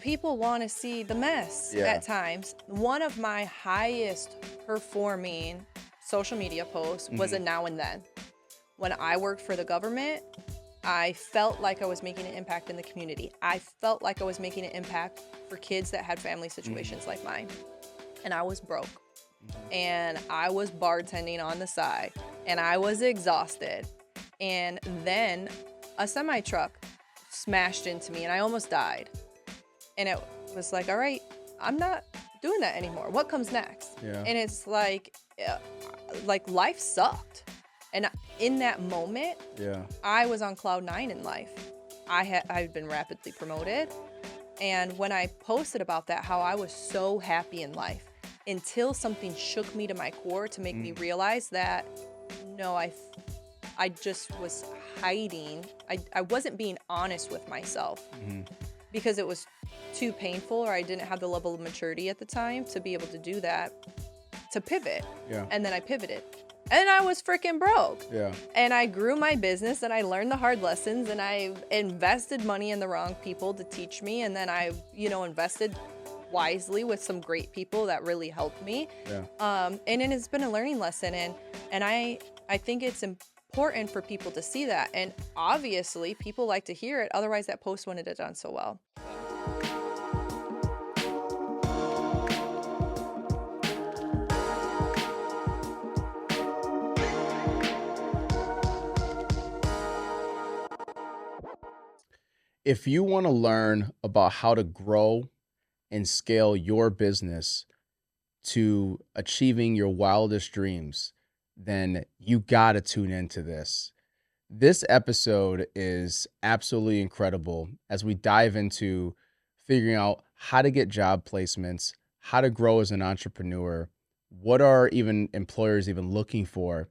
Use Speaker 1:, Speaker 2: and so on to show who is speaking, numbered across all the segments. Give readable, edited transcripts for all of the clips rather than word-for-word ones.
Speaker 1: People want to see the mess
Speaker 2: Yeah.
Speaker 1: at times. One of my highest performing social media posts was a now and then. When I worked for the government, I felt like I was making an impact in the community. I felt like I was making an impact for kids that had family situations like mine. And I was broke. And I was bartending on the side. And I was exhausted. And then a semi truck smashed into me and I almost died. And it was like, all right, I'm not doing that anymore. What comes next?
Speaker 2: Yeah.
Speaker 1: And it's like life sucked. And in that moment,
Speaker 2: Yeah.
Speaker 1: I was on cloud 9 in life. I'd been rapidly promoted. And when I posted about that, how I was so happy in life until something shook me to my core to make me realize that, no, I just was hiding. I wasn't being honest with myself because it was too painful, or I didn't have the level of maturity at the time to be able to do that, to pivot.
Speaker 2: Yeah.
Speaker 1: And then I pivoted. And I was freaking broke.
Speaker 2: Yeah.
Speaker 1: And I grew my business and I learned the hard lessons and I invested money in the wrong people to teach me. And then I, invested wisely with some great people that really helped me.
Speaker 2: Yeah.
Speaker 1: And it has been a learning lesson. And I think it's important for people to see that. And obviously people like to hear it. Otherwise that post wouldn't have done so well.
Speaker 2: If you want to learn about how to grow and scale your business to achieving your wildest dreams, then you got to tune into this. This episode is absolutely incredible as we dive into figuring out how to get job placements, how to grow as an entrepreneur, what are even employers even looking for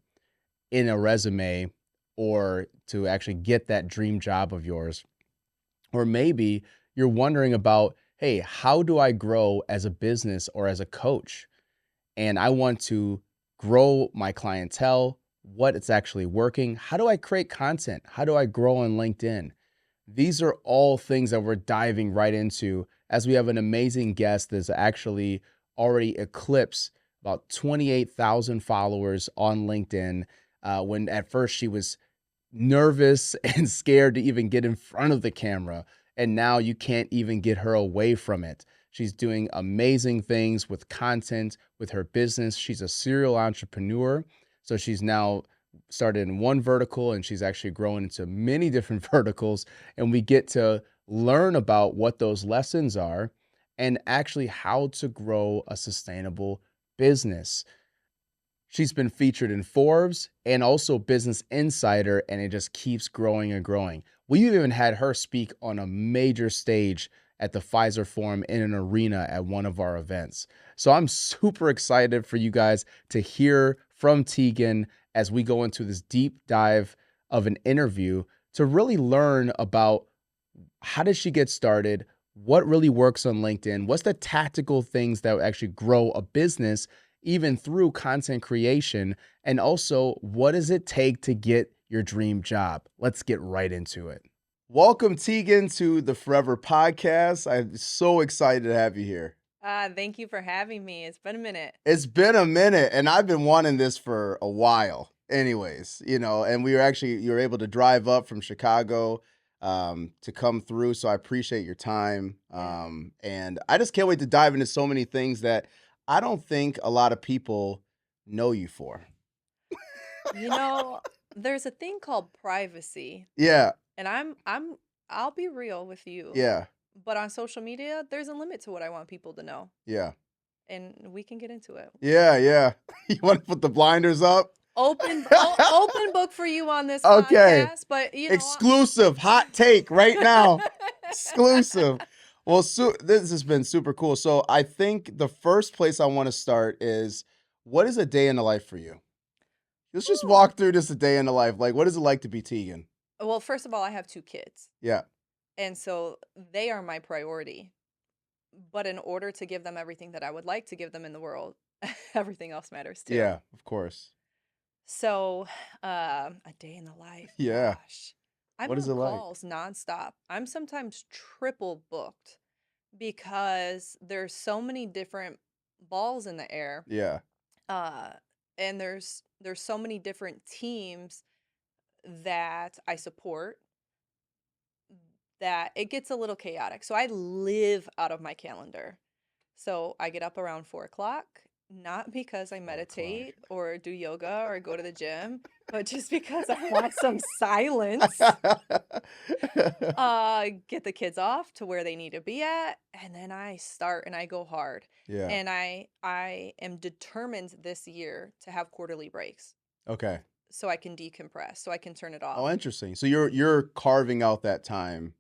Speaker 2: in a resume or to actually get that dream job of yours. Or maybe you're wondering about, hey, how do I grow as a business or as a coach? And I want to grow my clientele, what it's actually working. How do I create content? How do I grow on LinkedIn? These are all things that we're diving right into as we have an amazing guest that's actually already eclipsed about 28,000 followers on LinkedIn. When at first she was nervous and scared to even get in front of the camera. And now you can't even get her away from it. She's doing amazing things with content, with her business. She's a serial entrepreneur. So she's now started in one vertical and she's actually growing into many different verticals. And we get to learn about what those lessons are and actually how to grow a sustainable business. She's been featured in Forbes and also Business Insider, and it just keeps growing and growing. We even had her speak on a major stage at the Pfizer Forum in an arena at one of our events. So I'm super excited for you guys to hear from Teegan as we go into this deep dive of an interview to really learn about how did she get started, what really works on LinkedIn, what's the tactical things that actually grow a business even through content creation, and also what does it take to get your dream job? Let's get right into it. Welcome, Teegan, to the Forever Podcast. I'm so excited to have you here.
Speaker 1: Thank you for having me. It's been a minute.
Speaker 2: It's been a minute, and I've been wanting this for a while. Anyways, and you were able to drive up from Chicago to come through, so I appreciate your time. And I just can't wait to dive into so many things that I don't think a lot of people know you for.
Speaker 1: There's a thing called privacy.
Speaker 2: Yeah.
Speaker 1: And I'll be real with you.
Speaker 2: Yeah.
Speaker 1: But on social media, there's a limit to what I want people to know.
Speaker 2: Yeah.
Speaker 1: And we can get into it.
Speaker 2: Yeah. Yeah. You want to put the blinders up?
Speaker 1: Open book for you on this
Speaker 2: Okay.
Speaker 1: podcast, but
Speaker 2: exclusive hot take right now. Exclusive. Well, this has been super cool. So I think the first place I want to start is, what is a day in the life for you? Let's just walk through just a day in the life. Like, what is it like to be Teegan?
Speaker 1: Well, first of all, I have 2 kids.
Speaker 2: Yeah.
Speaker 1: And so they are my priority. But in order to give them everything that I would like to give them in the world, everything else matters too.
Speaker 2: Yeah, of course.
Speaker 1: So, a day in the life.
Speaker 2: Yeah.
Speaker 1: Gosh. I'm
Speaker 2: What is
Speaker 1: on
Speaker 2: it like?
Speaker 1: calls nonstop. I'm sometimes triple booked. because there's so many different balls in the air.
Speaker 2: Yeah.
Speaker 1: Uh, and there's so many different teams that I support that it gets a little chaotic. So I live out of my calendar. So I get up around 4 o'clock, not because I
Speaker 2: 4 o'clock.
Speaker 1: meditate or do yoga or go to the gym, but just because I want some silence. Get the kids off to where they need to be at, and then I start and I go hard.
Speaker 2: Yeah.
Speaker 1: And I am determined this year to have quarterly breaks
Speaker 2: Okay.
Speaker 1: so I can decompress, so I can turn it
Speaker 2: Oh,
Speaker 1: off.
Speaker 2: interesting. So you're carving out that time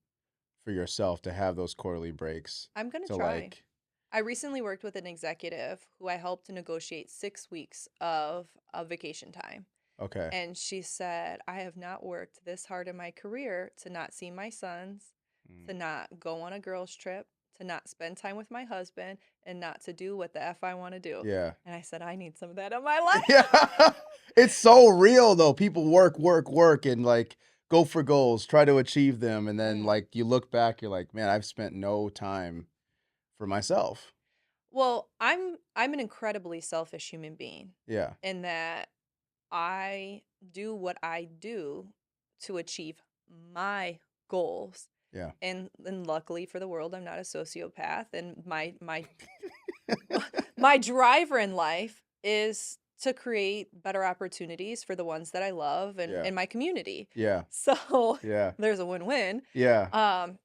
Speaker 2: for yourself to have those quarterly breaks
Speaker 1: I'm gonna
Speaker 2: to
Speaker 1: try.
Speaker 2: like,
Speaker 1: I recently worked with an executive who I helped to negotiate 6 weeks of vacation time.
Speaker 2: okay.
Speaker 1: And she said, I have not worked this hard in my career to not see my sons,
Speaker 2: Mm.
Speaker 1: to not go on a girls' trip, to not spend time with my husband, and not to do what the F I want to do.
Speaker 2: Yeah.
Speaker 1: And I said, I need some of that in my life.
Speaker 2: Yeah. It's so real though. People work, and like go for goals, try to achieve them. And then
Speaker 1: Mm.
Speaker 2: like you look back, you're like, man, I've spent no time for myself.
Speaker 1: Well, I'm an incredibly selfish human being
Speaker 2: Yeah.
Speaker 1: in that I do what I do to achieve my goals.
Speaker 2: Yeah.
Speaker 1: And luckily for the world, I'm not a sociopath. And my driver in life is to create better opportunities for the ones that I love and
Speaker 2: Yeah.
Speaker 1: in my community.
Speaker 2: Yeah.
Speaker 1: So
Speaker 2: Yeah.
Speaker 1: there's a win-win.
Speaker 2: Yeah.
Speaker 1: Um,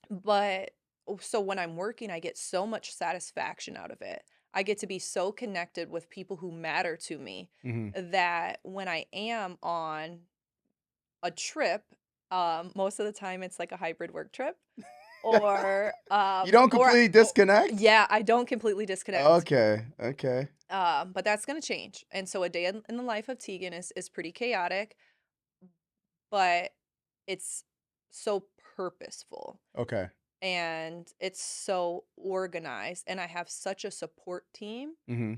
Speaker 1: but so when I'm working, I get so much satisfaction out of it. I get to be so connected with people who matter to me
Speaker 2: Hmm.
Speaker 1: that when I am on a trip, most of the time it's like a hybrid work trip or
Speaker 2: You don't completely disconnect?
Speaker 1: yeah, I don't completely disconnect.
Speaker 2: Okay. Okay.
Speaker 1: But that's gonna change. And so a day in the life of Teegan is pretty chaotic, but it's so purposeful
Speaker 2: Okay.
Speaker 1: and it's so organized. And I have such a support team
Speaker 2: Hmm.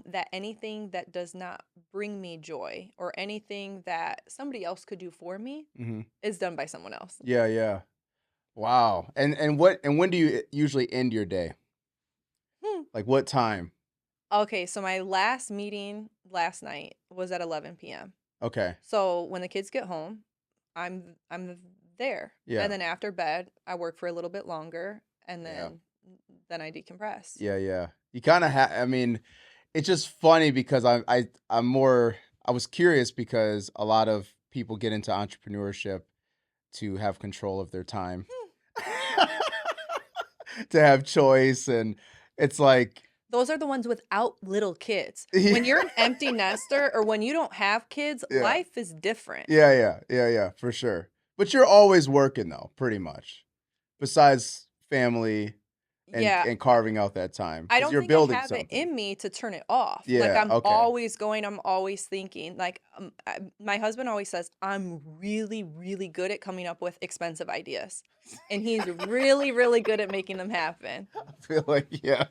Speaker 1: that anything that does not bring me joy or anything that somebody else could do for me
Speaker 2: Hmm.
Speaker 1: is done by someone else.
Speaker 2: Yeah. Yeah. Wow. And when do you usually end your day?
Speaker 1: Hmm.
Speaker 2: Like what time?
Speaker 1: Okay, so my last meeting last night was at 11 p.m.
Speaker 2: Okay.
Speaker 1: So when the kids get home, I'm there.
Speaker 2: Yeah.
Speaker 1: And then after bed, I work for a little bit longer and
Speaker 2: Yeah.
Speaker 1: then I decompress.
Speaker 2: Yeah. Yeah. You kind of have. I mean, it's just funny because I'm more. I was curious because a lot of people get into entrepreneurship to have control of their time,
Speaker 1: Hmm.
Speaker 2: to have choice, and it's like,
Speaker 1: Those are the ones without little kids.
Speaker 2: yeah,
Speaker 1: When you're an empty nester or when you don't have kids,
Speaker 2: yeah,
Speaker 1: life is different.
Speaker 2: yeah, for sure. But you're always working though, pretty much. Besides family
Speaker 1: Yeah,
Speaker 2: and carving out that time
Speaker 1: I
Speaker 2: because
Speaker 1: don't
Speaker 2: you're
Speaker 1: think I
Speaker 2: building
Speaker 1: have it
Speaker 2: something.
Speaker 1: in me to turn it off. Like
Speaker 2: Yeah.
Speaker 1: I'm
Speaker 2: Okay.
Speaker 1: always going, I'm always thinking. Like my husband always says, I'm really, really good at coming up with expensive ideas, and he's really, really good at making them happen.
Speaker 2: I feel like yeah.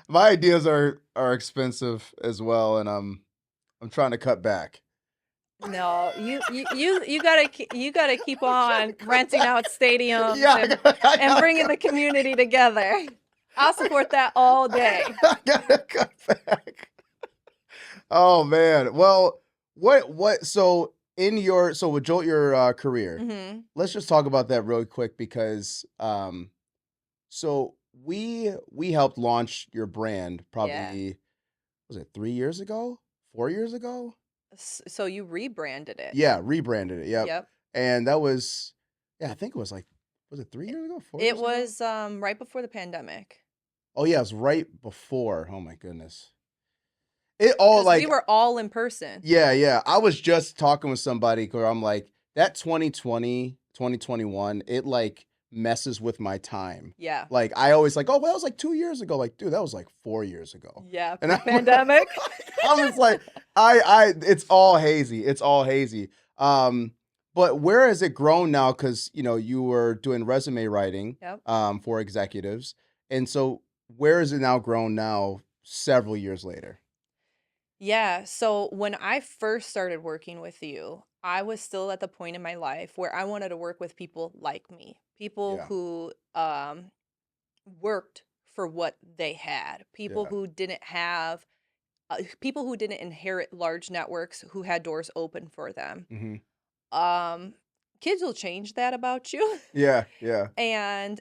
Speaker 2: My ideas are expensive as well, and I'm trying to cut back.
Speaker 1: No, you gotta keep
Speaker 2: I'm trying
Speaker 1: on
Speaker 2: to cut
Speaker 1: renting
Speaker 2: back.
Speaker 1: out stadiums
Speaker 2: Yeah, I
Speaker 1: and
Speaker 2: gotta
Speaker 1: bringing the
Speaker 2: cut back.
Speaker 1: community together. I'll support that all day.
Speaker 2: I gotta cut back. Oh man. Well, what so in your so with your career,
Speaker 1: Hmm.
Speaker 2: let's just talk about that really quick because so we helped launch your brand
Speaker 1: Yeah.
Speaker 2: probably was it 3 years ago? 4 years ago?
Speaker 1: So you rebranded it.
Speaker 2: Yeah, rebranded it. Yep.
Speaker 1: Yep.
Speaker 2: And that was yeah, I think it was like was it 3 years ago? Four
Speaker 1: It
Speaker 2: years ago?
Speaker 1: was right before the pandemic.
Speaker 2: Oh yeah, it was right before. Oh my goodness. It all
Speaker 1: Because we
Speaker 2: like
Speaker 1: were all in person.
Speaker 2: yeah, yeah. I was just talking with somebody where I'm like, that 2020, 2021, it like messes with my time.
Speaker 1: Yeah.
Speaker 2: Like I always like, oh, well, that was like 2 years ago. Like, dude, that was like 4 years ago.
Speaker 1: Yeah,
Speaker 2: And
Speaker 1: pre-pandemic.
Speaker 2: I was like, it's all hazy. It's all hazy. But where has it grown now? Because you were doing resume writing,
Speaker 1: Yep.
Speaker 2: for executives, and so where is it now grown now? Several years later.
Speaker 1: Yeah, so when I first started working with you, I was still at the point in my life where I wanted to work with people like me, people
Speaker 2: Yeah.
Speaker 1: who worked for what they had. People
Speaker 2: Yeah.
Speaker 1: who didn't have people who didn't inherit large networks who had doors open for them.
Speaker 2: Hmm.
Speaker 1: Um Kids will change that about you.
Speaker 2: Yeah. Yeah.
Speaker 1: And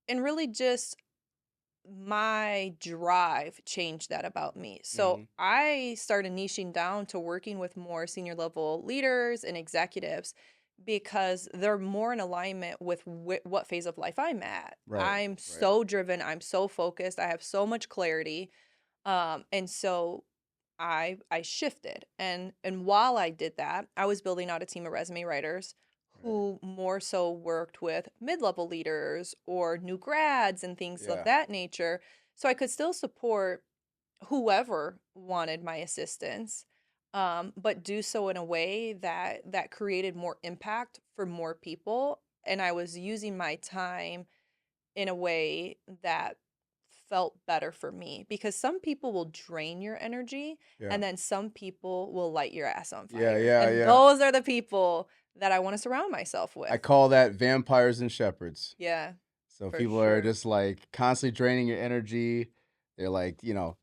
Speaker 1: really just my drive changed that about me. So
Speaker 2: Hmm.
Speaker 1: I started niching down to working with more senior level leaders and executives because they're more in alignment with what phase of life I'm at.
Speaker 2: Right.
Speaker 1: I'm
Speaker 2: Right.
Speaker 1: so driven, I'm so focused, I have so much clarity. And so I shifted, and while I did that, I was building out a team of resume writers
Speaker 2: Right.
Speaker 1: who more so worked with mid-level leaders or new grads and things of
Speaker 2: Yeah.
Speaker 1: that nature, so I could still support whoever wanted my assistance, but do so in a way that created more impact for more people, and I was using my time in a way that felt better for me, because some people will drain your energy
Speaker 2: Yeah.
Speaker 1: and then some people will light your ass on
Speaker 2: Yeah.
Speaker 1: fire.
Speaker 2: Yeah.
Speaker 1: And
Speaker 2: Yeah.
Speaker 1: those are the people that I want to surround myself
Speaker 2: I
Speaker 1: with.
Speaker 2: call that vampires and shepherds.
Speaker 1: Yeah,
Speaker 2: So
Speaker 1: for
Speaker 2: people are
Speaker 1: sure.
Speaker 2: just like constantly draining your energy. They're like,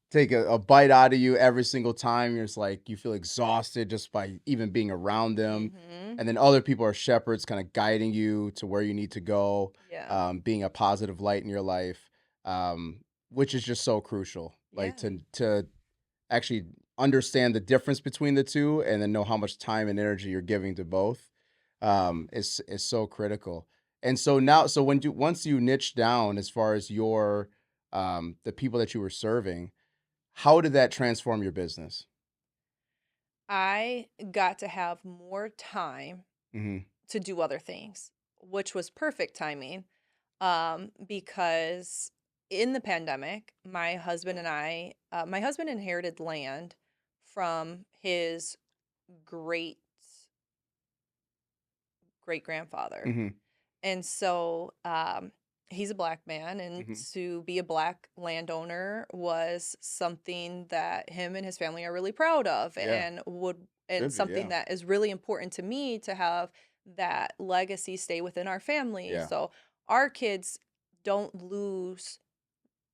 Speaker 2: take a bite out of you every single time. You're just like, you feel exhausted just by even being around them.
Speaker 1: Mhm.
Speaker 2: And then other people are shepherds, kind of guiding you to where you need to go,
Speaker 1: Yeah.
Speaker 2: being a positive light in your life, which is just so crucial. Like
Speaker 1: Yeah.
Speaker 2: to actually understand the difference between the two, and then know how much time and energy you're giving to both, is so critical. And so now, so once you niche down as far as your the people that you were serving, how did that transform your business?
Speaker 1: I got to have more time
Speaker 2: Hmm.
Speaker 1: to do other things, which was perfect timing. Because in the pandemic, my husband inherited land from his great great grandfather.
Speaker 2: Hmm.
Speaker 1: And so he's a black man, and
Speaker 2: Hmm.
Speaker 1: to be a black landowner was something that him and his family are really proud of,
Speaker 2: Yeah,
Speaker 1: and
Speaker 2: should be.
Speaker 1: something
Speaker 2: Yeah,
Speaker 1: that is really important to me to have that legacy stay within our family.
Speaker 2: yeah.
Speaker 1: So our kids don't lose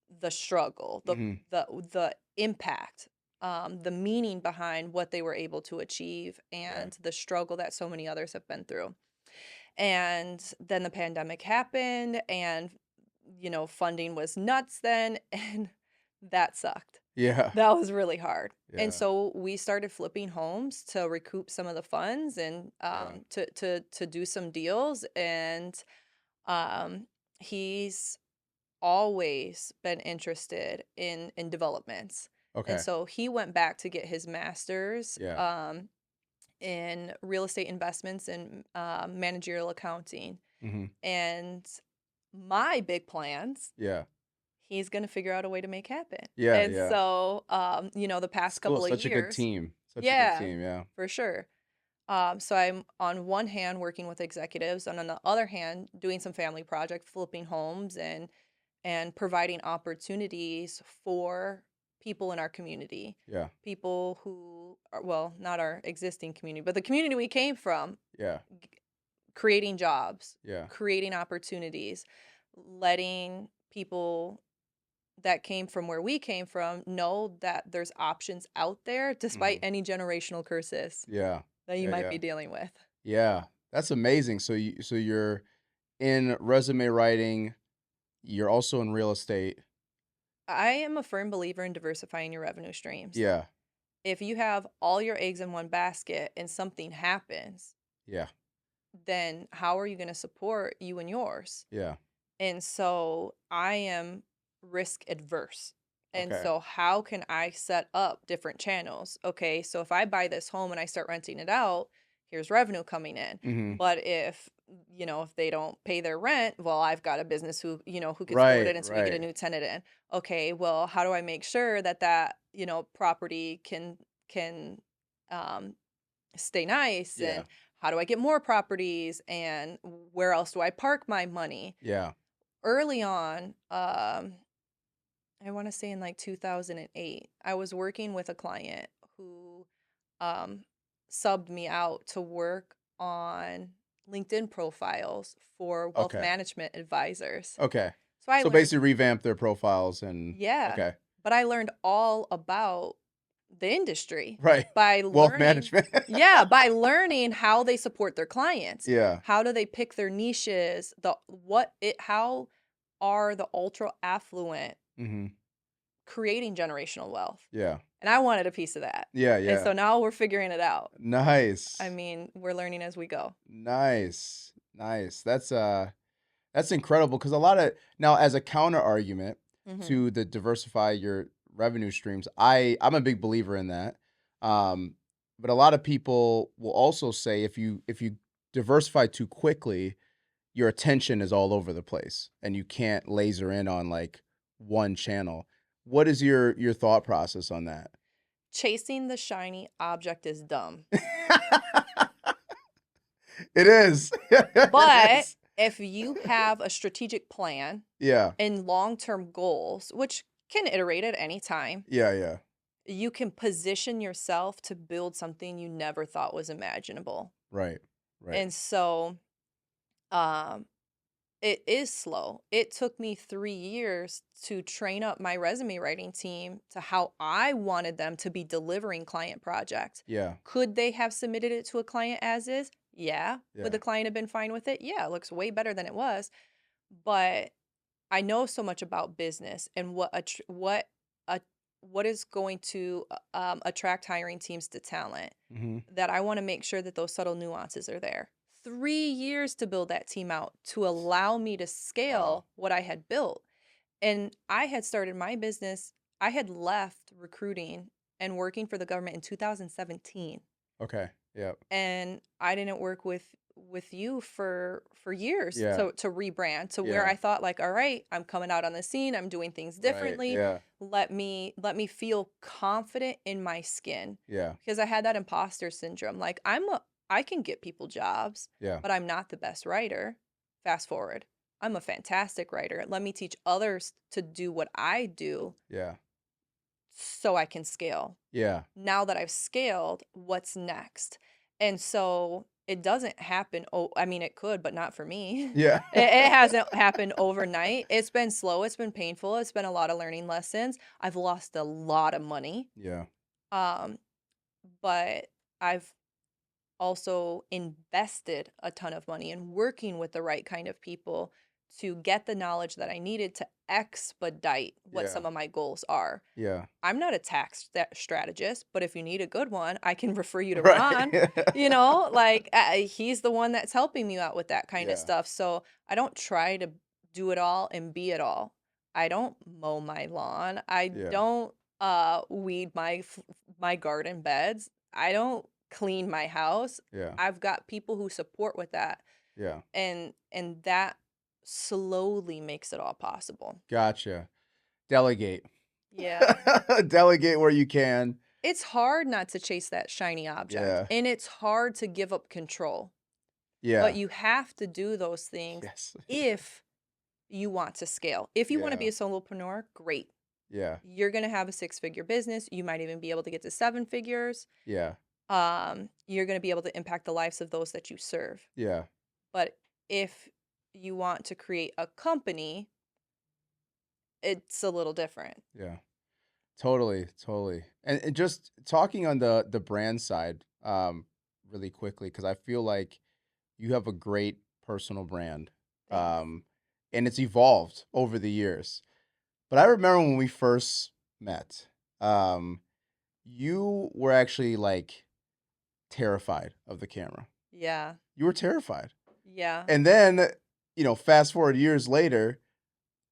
Speaker 1: the struggle,
Speaker 2: Hmm.
Speaker 1: the impact, the meaning behind what they were able to achieve,
Speaker 2: Yeah,
Speaker 1: and the struggle that so many others have been through. And then the pandemic happened, and funding was nuts then, and that sucked.
Speaker 2: yeah,
Speaker 1: That was really hard. And
Speaker 2: yeah,
Speaker 1: so we started flipping homes to recoup some of the funds, and
Speaker 2: yeah.
Speaker 1: to do some deals. And um, he's always been interested in developments. And
Speaker 2: Okay.
Speaker 1: so he went back to get his master's
Speaker 2: Yeah.
Speaker 1: in real estate investments and managerial accounting.
Speaker 2: Hmm.
Speaker 1: And my big plans,
Speaker 2: Yeah.
Speaker 1: he's going to figure out a way to make happen.
Speaker 2: Yeah.
Speaker 1: And
Speaker 2: Yeah.
Speaker 1: so, the
Speaker 2: It's
Speaker 1: past
Speaker 2: cool.
Speaker 1: couple of
Speaker 2: Such a good
Speaker 1: years,
Speaker 2: team. Such a good
Speaker 1: yeah,
Speaker 2: team. Yeah.
Speaker 1: for sure. So I'm on one hand working with executives, and on the other hand doing some family project, flipping homes and providing opportunities for people in our community.
Speaker 2: Yeah.
Speaker 1: People who are, well, not our existing community, but the community we came from,
Speaker 2: Yeah.
Speaker 1: creating jobs,
Speaker 2: Yeah.
Speaker 1: creating opportunities, letting people that came from where we came from know that there's options out there despite
Speaker 2: Hmm.
Speaker 1: any generational curses
Speaker 2: Yeah.
Speaker 1: that you
Speaker 2: Yeah.
Speaker 1: might
Speaker 2: Yeah.
Speaker 1: be dealing with.
Speaker 2: Yeah. That's amazing. So you're in resume writing. You're also in real estate.
Speaker 1: I am a firm believer in diversifying your revenue streams.
Speaker 2: Yeah.
Speaker 1: If you have all your eggs in one basket and something happens,
Speaker 2: Yeah.
Speaker 1: then how are you going to support you and yours?
Speaker 2: Yeah.
Speaker 1: And so I am risk adverse. And
Speaker 2: Okay.
Speaker 1: so how can I set up different channels? Okay, so if I buy this home and I start renting it out, here's revenue coming in.
Speaker 2: Hmm.
Speaker 1: But if they don't pay their rent, well, I've got a business who could support
Speaker 2: Right.
Speaker 1: it until we get a
Speaker 2: Right.
Speaker 1: new tenant in. Okay, well, how do I make sure that property can um stay nice,
Speaker 2: Yeah.
Speaker 1: and how do I get more properties, and where else do I park my money?
Speaker 2: Yeah.
Speaker 1: Early on, I want to say in like 2008, I was working with a client who um, subbed me out to work on LinkedIn profiles for wealth
Speaker 2: Okay.
Speaker 1: management advisors.
Speaker 2: Okay.
Speaker 1: So I
Speaker 2: So
Speaker 1: learned,
Speaker 2: basically revamp their profiles and
Speaker 1: yeah,
Speaker 2: okay.
Speaker 1: but I learned all about the industry
Speaker 2: Right.
Speaker 1: by
Speaker 2: Wealth
Speaker 1: learning,
Speaker 2: management.
Speaker 1: yeah, by learning how they support their clients.
Speaker 2: Yeah.
Speaker 1: How do they pick their niches? How are the ultra affluent
Speaker 2: Mm-hmm.
Speaker 1: creating generational wealth?
Speaker 2: Yeah.
Speaker 1: And I wanted a piece of that.
Speaker 2: Yeah.
Speaker 1: And
Speaker 2: Yeah.
Speaker 1: so now we're figuring it out. I
Speaker 2: Nice.
Speaker 1: mean, we're learning as we go.
Speaker 2: Nice. Nice. That's incredible because a lot of now as a counter argument
Speaker 1: Hmm.
Speaker 2: to the diversify your revenue streams, I'm a big believer in that. Um, but a lot of people will also say if you diversify too quickly, your attention is all over the place and you can't laser in on like one channel. What is your thought process on that?
Speaker 1: Chasing the shiny object is dumb.
Speaker 2: It is. It
Speaker 1: But
Speaker 2: is.
Speaker 1: if you have a strategic plan
Speaker 2: Yeah.
Speaker 1: and long-term goals, which can iterate at any time,
Speaker 2: Yeah. Yeah.
Speaker 1: you can position yourself to build something you never thought was imaginable.
Speaker 2: Right. Right.
Speaker 1: And so, um, it is slow. It took me 3 years to train up my resume writing team to how I wanted them to be delivering client projects.
Speaker 2: Yeah.
Speaker 1: Could they have submitted it to a client as is? Yeah. Would
Speaker 2: Yeah.
Speaker 1: the client have been fine with it? Yeah, it looks way better than it was. But I know so much about business and a, what is going to attract hiring teams to talent
Speaker 2: Mm-hmm.
Speaker 1: that I want to make sure that those subtle nuances are there. 3 years to build that team out to allow me to
Speaker 2: Wow.
Speaker 1: scale what I had built. And I had started my business, I had left recruiting and working for the government in 2017.
Speaker 2: Okay. Yeah.
Speaker 1: And I didn't work with you for years
Speaker 2: Yeah.
Speaker 1: to rebrand to where
Speaker 2: Yeah.
Speaker 1: I thought like, all right, I'm coming out on the scene, I'm doing things
Speaker 2: Right.
Speaker 1: differently.
Speaker 2: Yeah.
Speaker 1: Let me feel confident in my skin
Speaker 2: Yeah.
Speaker 1: because I had that imposter syndrome. Like I can get people jobs,
Speaker 2: Yeah.
Speaker 1: but I'm not the best writer. Fast forward. I'm a fantastic writer. Let me teach others to do what I do
Speaker 2: Yeah.
Speaker 1: so I can scale.
Speaker 2: Yeah.
Speaker 1: Now that I've scaled, what's next? And so it doesn't happen. Oh, I mean, it could, but not for me.
Speaker 2: Yeah.
Speaker 1: It hasn't happened overnight. It's been slow. It's been painful. It's been a lot of learning lessons. I've lost a lot of money.
Speaker 2: Yeah.
Speaker 1: Um, but I've also invested a ton of money in working with the right kind of people to get the knowledge that I needed to expedite what
Speaker 2: Yeah.
Speaker 1: some of my goals are.
Speaker 2: Yeah.
Speaker 1: I'm not a tax strategist, but if you need a good one, I can refer you to
Speaker 2: Right.
Speaker 1: Ron. Like he's the one that's helping me out with that kind of
Speaker 2: Yeah.
Speaker 1: stuff. So I don't try to do it all and be it all. I don't mow my lawn. I
Speaker 2: Yeah.
Speaker 1: don't weed my garden beds. I don't clean my house.
Speaker 2: Yeah.
Speaker 1: I've got people who support with that,
Speaker 2: Yeah.
Speaker 1: and that slowly makes it all possible.
Speaker 2: Gotcha. Delegate.
Speaker 1: Yeah.
Speaker 2: Delegate where you can.
Speaker 1: It's hard not to chase that shiny object,
Speaker 2: Yeah.
Speaker 1: and it's hard to give up control, but
Speaker 2: Yeah.
Speaker 1: you have to do those things
Speaker 2: Yes.
Speaker 1: if you want to scale. If you want to
Speaker 2: Yeah.
Speaker 1: be a solopreneur, great.
Speaker 2: Yeah.
Speaker 1: You're going to have a 6-figure business. You might even be able to get to 7 figures.
Speaker 2: Yeah.
Speaker 1: You're going to be able to impact the lives of those that you serve.
Speaker 2: Yeah.
Speaker 1: But if you want to create a company, it's a little different.
Speaker 2: Yeah. Totally. Totally. And just talking on the brand side, really quickly, because I feel like you have a great personal brand.
Speaker 1: Thanks.
Speaker 2: And it's evolved over the years. But I remember when we first met, you were actually like terrified of the camera.
Speaker 1: Yeah.
Speaker 2: You were terrified.
Speaker 1: Yeah.
Speaker 2: And then, fast forward years later,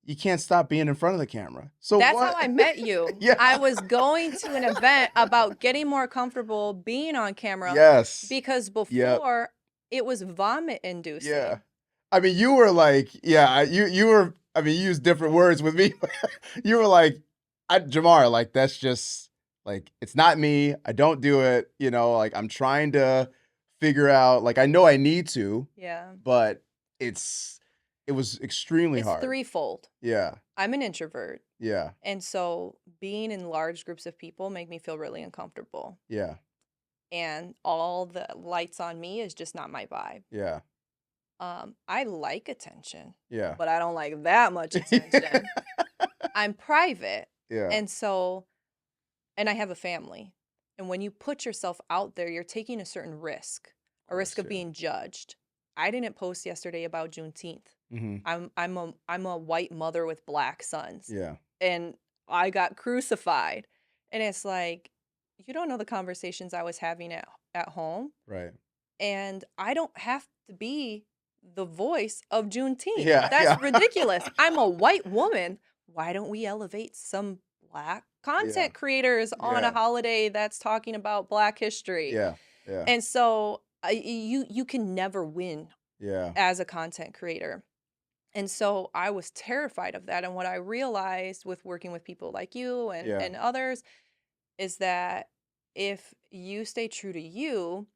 Speaker 2: you can't stop being in front of the camera. So
Speaker 1: That's
Speaker 2: what?
Speaker 1: how I met you.
Speaker 2: Yeah.
Speaker 1: I was going to an event about getting more comfortable being on camera
Speaker 2: Yes.
Speaker 1: because
Speaker 2: Yep.
Speaker 1: before it was vomit inducing.
Speaker 2: Yeah. I mean, you were like, yeah, you were, I mean, you used different words with me. You were like, Jamar, like, that's just, like, it's not me. I don't do it. Like, I'm trying to figure out, like, I know I need to,
Speaker 1: Yeah.
Speaker 2: but it was extremely
Speaker 1: It's
Speaker 2: hard.
Speaker 1: threefold.
Speaker 2: Yeah.
Speaker 1: I'm an introvert.
Speaker 2: Yeah.
Speaker 1: And so being in large groups of people make me feel really uncomfortable.
Speaker 2: Yeah.
Speaker 1: And all the lights on me is just not my vibe.
Speaker 2: Yeah.
Speaker 1: I like attention,
Speaker 2: Yeah.
Speaker 1: but I don't like that much attention. I'm private.
Speaker 2: Yeah.
Speaker 1: And so, and I have a family. And when you put yourself out there, you're taking a certain risk, a risk of
Speaker 2: yeah.
Speaker 1: being judged. I didn't post yesterday about Juneteenth.
Speaker 2: Mm-hmm.
Speaker 1: I'm a white mother with black sons.
Speaker 2: Yeah.
Speaker 1: And I got crucified. And it's like, you don't know the conversations I was having at home.
Speaker 2: Right.
Speaker 1: And I don't have to be the voice of Juneteenth.
Speaker 2: Yeah.
Speaker 1: That's ridiculous. I'm a white woman. Why don't we elevate some black content creators on a holiday that's talking about black history?
Speaker 2: Yeah. Yeah.
Speaker 1: And so you can never win
Speaker 2: Yeah.
Speaker 1: as a content creator. And so I was terrified of that. And what I realized with working with people like you and others is that if you stay true to you,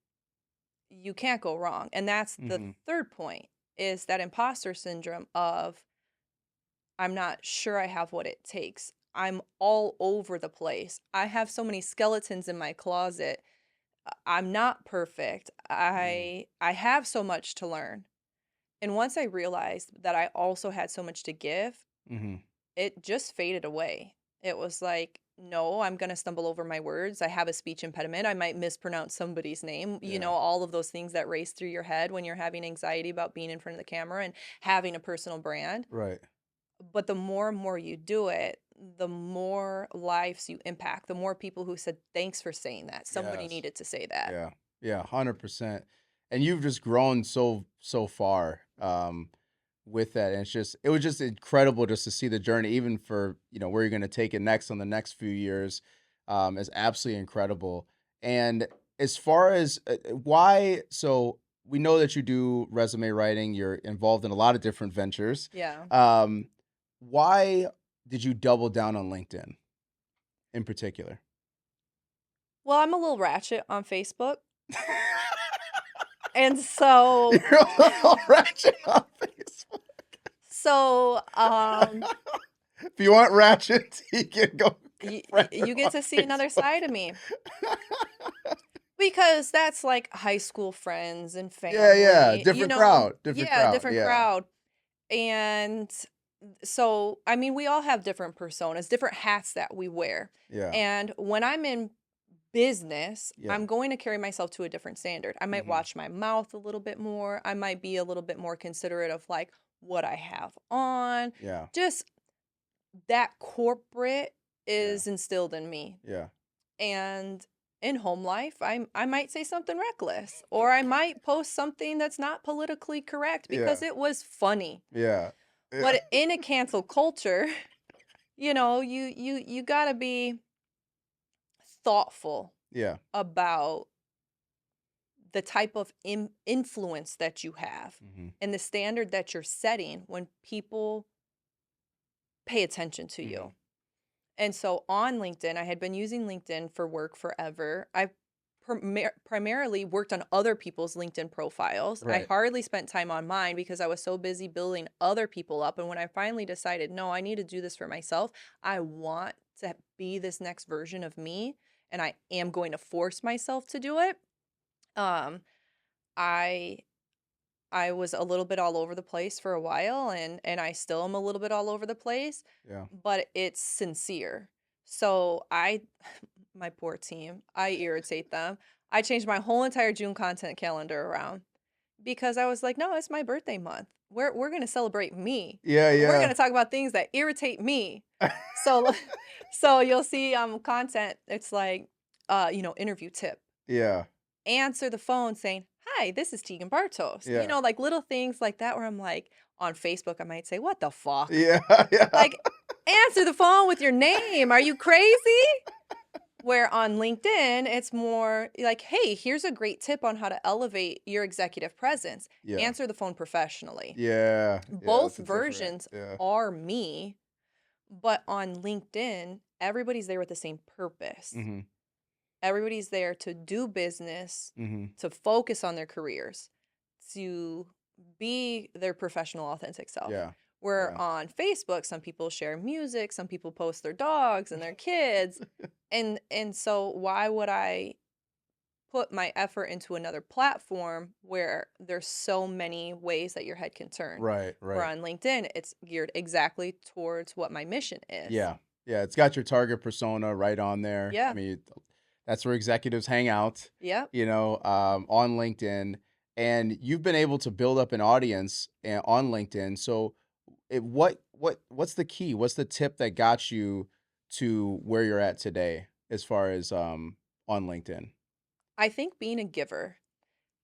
Speaker 1: you can't go wrong. And that's the third point, is that imposter syndrome of, I'm not sure I have what it takes. I'm all over the place. I have so many skeletons in my closet. I'm not perfect. I have so much to learn. And once I realized that I also had so much to give, it just faded away. It was like, no, I'm going to stumble over my words. I have a speech impediment. I might mispronounce somebody's name. You know, all of those things that race through your head when you're having anxiety about being in front of the camera and having a personal brand.
Speaker 2: Right.
Speaker 1: But the more and more you do it, the more lives you impact, the more people who said, thanks for saying that. Somebody needed to say that.
Speaker 2: Yeah. Yeah. 100%. And you've just grown so far with that. And it was just incredible just to see the journey, even for, where you're going to take it next on the next few years, is absolutely incredible. And as far as so we know that you do resume writing, you're involved in a lot of different ventures.
Speaker 1: Yeah.
Speaker 2: Why did you double down on LinkedIn in particular?
Speaker 1: Well, I'm a little ratchet on Facebook. And so
Speaker 2: you're a little ratchet on Facebook.
Speaker 1: So
Speaker 2: if you want ratchet, you can go.
Speaker 1: You get to see another side of me. Because that's like high school friends and family.
Speaker 2: Yeah. Different crowd. Different
Speaker 1: crowd. And so, I mean, we all have different personas, different hats that we wear.
Speaker 2: Yeah.
Speaker 1: And when I'm in business, I'm going to carry myself to a different standard. I might watch my mouth a little bit more. I might be a little bit more considerate of like what I have on.
Speaker 2: Yeah.
Speaker 1: Just that corporate is instilled in me.
Speaker 2: Yeah.
Speaker 1: And in home life, I might say something reckless, or I might post something that's not politically correct because it was funny.
Speaker 2: Yeah.
Speaker 1: But in a cancel culture, you gotta be thoughtful about the type of influence that you have and the standard that you're setting when people pay attention to you. And so on LinkedIn, I had been using LinkedIn for work forever. I primarily worked on other people's LinkedIn profiles.
Speaker 2: Right.
Speaker 1: I hardly spent time on mine because I was so busy building other people up. And when I finally decided, no, I need to do this for myself, I want to be this next version of me, and I am going to force myself to do it. I was a little bit all over the place for a while, and I still am a little bit all over the place.
Speaker 2: Yeah.
Speaker 1: But it's sincere. So my poor team, I irritate them. I changed my whole entire June content calendar around because I was like, no, it's my birthday month. We're going to celebrate me.
Speaker 2: Yeah.
Speaker 1: We're going to talk about things that irritate me. So you'll see content. It's like, interview tip.
Speaker 2: Yeah.
Speaker 1: Answer the phone saying, hi, this is Teegan Bartos.
Speaker 2: Yeah.
Speaker 1: Like little things like that where I'm like, on Facebook, I might say, what the fuck?
Speaker 2: Yeah.
Speaker 1: Like, answer the phone with your name. Are you crazy? Where on LinkedIn, it's more like, hey, here's a great tip on how to elevate your executive presence.
Speaker 2: Yeah.
Speaker 1: Answer the phone professionally.
Speaker 2: Yeah.
Speaker 1: Both versions are me, but on LinkedIn, everybody's there with the same purpose. Everybody's there to do business, to focus on their careers, to be their professional, authentic self.
Speaker 2: Yeah.
Speaker 1: Where on Facebook, some people share music, some people post their dogs and their kids. And so why would I put my effort into another platform where there's so many ways that your head can turn.
Speaker 2: Right,
Speaker 1: Where
Speaker 2: right.
Speaker 1: on LinkedIn, it's geared exactly towards what my mission is.
Speaker 2: Yeah. Yeah, it's got your target persona right on there. I
Speaker 1: Yeah.
Speaker 2: mean, that's where executives hang out,
Speaker 1: Yep.
Speaker 2: on LinkedIn. And you've been able to build up an audience on LinkedIn. So, what's the key? What's the tip that got you to where you're at today as far as on LinkedIn?
Speaker 1: I think being a giver,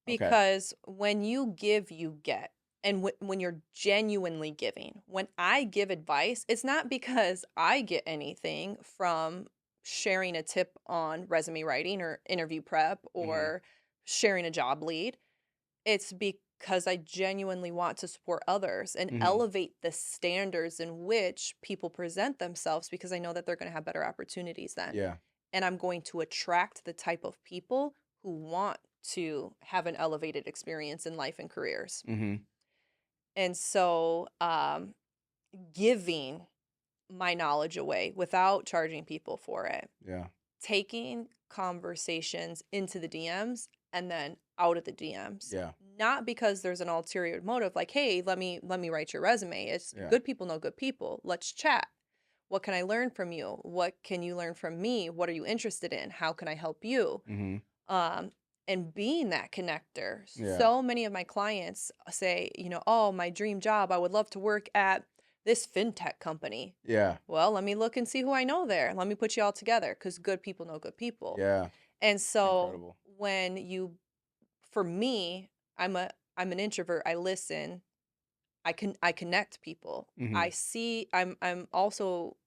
Speaker 2: Okay.
Speaker 1: because when you give, you get. And when you're genuinely giving, when I give advice, it's not because I get anything from sharing a tip on resume writing or interview prep
Speaker 2: Hmm.
Speaker 1: or sharing a job lead. It's because I genuinely want to support others and
Speaker 2: Hmm.
Speaker 1: elevate the standards in which people present themselves, because I know that they're going to have better opportunities then.
Speaker 2: Yeah.
Speaker 1: And I'm going to attract the type of people who want to have an elevated experience in life and careers.
Speaker 2: Hmm.
Speaker 1: And so, giving my knowledge away without charging people for it,
Speaker 2: Yeah.
Speaker 1: taking conversations into the DMs and then out of the DMs.
Speaker 2: Yeah.
Speaker 1: Not because there's an ulterior motive like, "Hey, let me write your resume." It's
Speaker 2: Yeah.
Speaker 1: good people know good people. Let's chat. What can I learn from you? What can you learn from me? What are you interested in? How can I help you?
Speaker 2: Hmm.
Speaker 1: Um and being that connector.
Speaker 2: Yeah.
Speaker 1: So many of my clients say, "Oh, my dream job, I would love to work at this fintech company."
Speaker 2: Yeah.
Speaker 1: Well, let me look and see who I know there. Let me put you all together, because good people know good people.
Speaker 2: Yeah.
Speaker 1: And so
Speaker 2: Incredible.
Speaker 1: when you, for me, I'm an introvert. I listen. I connect people.
Speaker 2: Hmm.
Speaker 1: I see. I'm also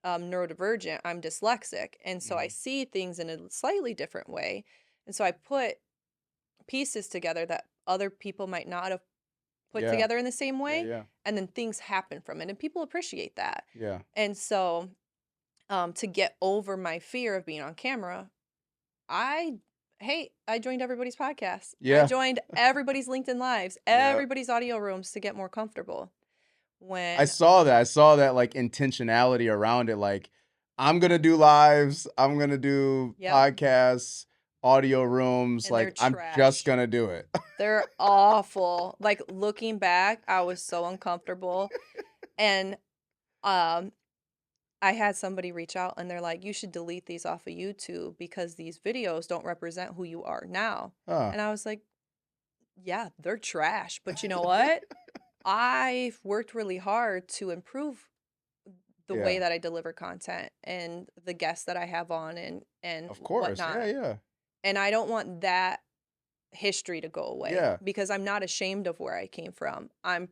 Speaker 1: neurodivergent. I'm dyslexic, and so I
Speaker 2: Hmm.
Speaker 1: see things in a slightly different way. And so I put pieces together that other people might not have put
Speaker 2: Yeah.
Speaker 1: together in the same
Speaker 2: Yeah.
Speaker 1: way,
Speaker 2: Yeah.
Speaker 1: and then things happen from it, and people appreciate that.
Speaker 2: Yeah.
Speaker 1: And so, to get over my fear of being on camera, I I joined everybody's podcast. I
Speaker 2: Yeah.
Speaker 1: joined everybody's LinkedIn lives,
Speaker 2: Yeah.
Speaker 1: everybody's audio rooms to get more comfortable.
Speaker 2: I
Speaker 1: When
Speaker 2: saw that. I saw that like intentionality around it. Like, I'm gonna do lives. I'm gonna do
Speaker 1: Yep,
Speaker 2: podcasts, audio rooms.
Speaker 1: and they're
Speaker 2: Like, I'm just
Speaker 1: trash.
Speaker 2: gonna do it.
Speaker 1: They're awful. Like, looking back, I was so uncomfortable. And um I had somebody reach out and they're like, "You should delete these off of YouTube because these videos don't represent who you are now."
Speaker 2: Huh.
Speaker 1: And I was like, "Yeah, they're trash, but you know what? I've worked really hard to improve the way
Speaker 2: Yeah.
Speaker 1: that I deliver content and the guests that I have on and
Speaker 2: Of course. Yeah.
Speaker 1: whatnot.
Speaker 2: Yeah.
Speaker 1: And I don't want that history to go away,
Speaker 2: Yeah.
Speaker 1: because I'm not ashamed of where I came from. I'm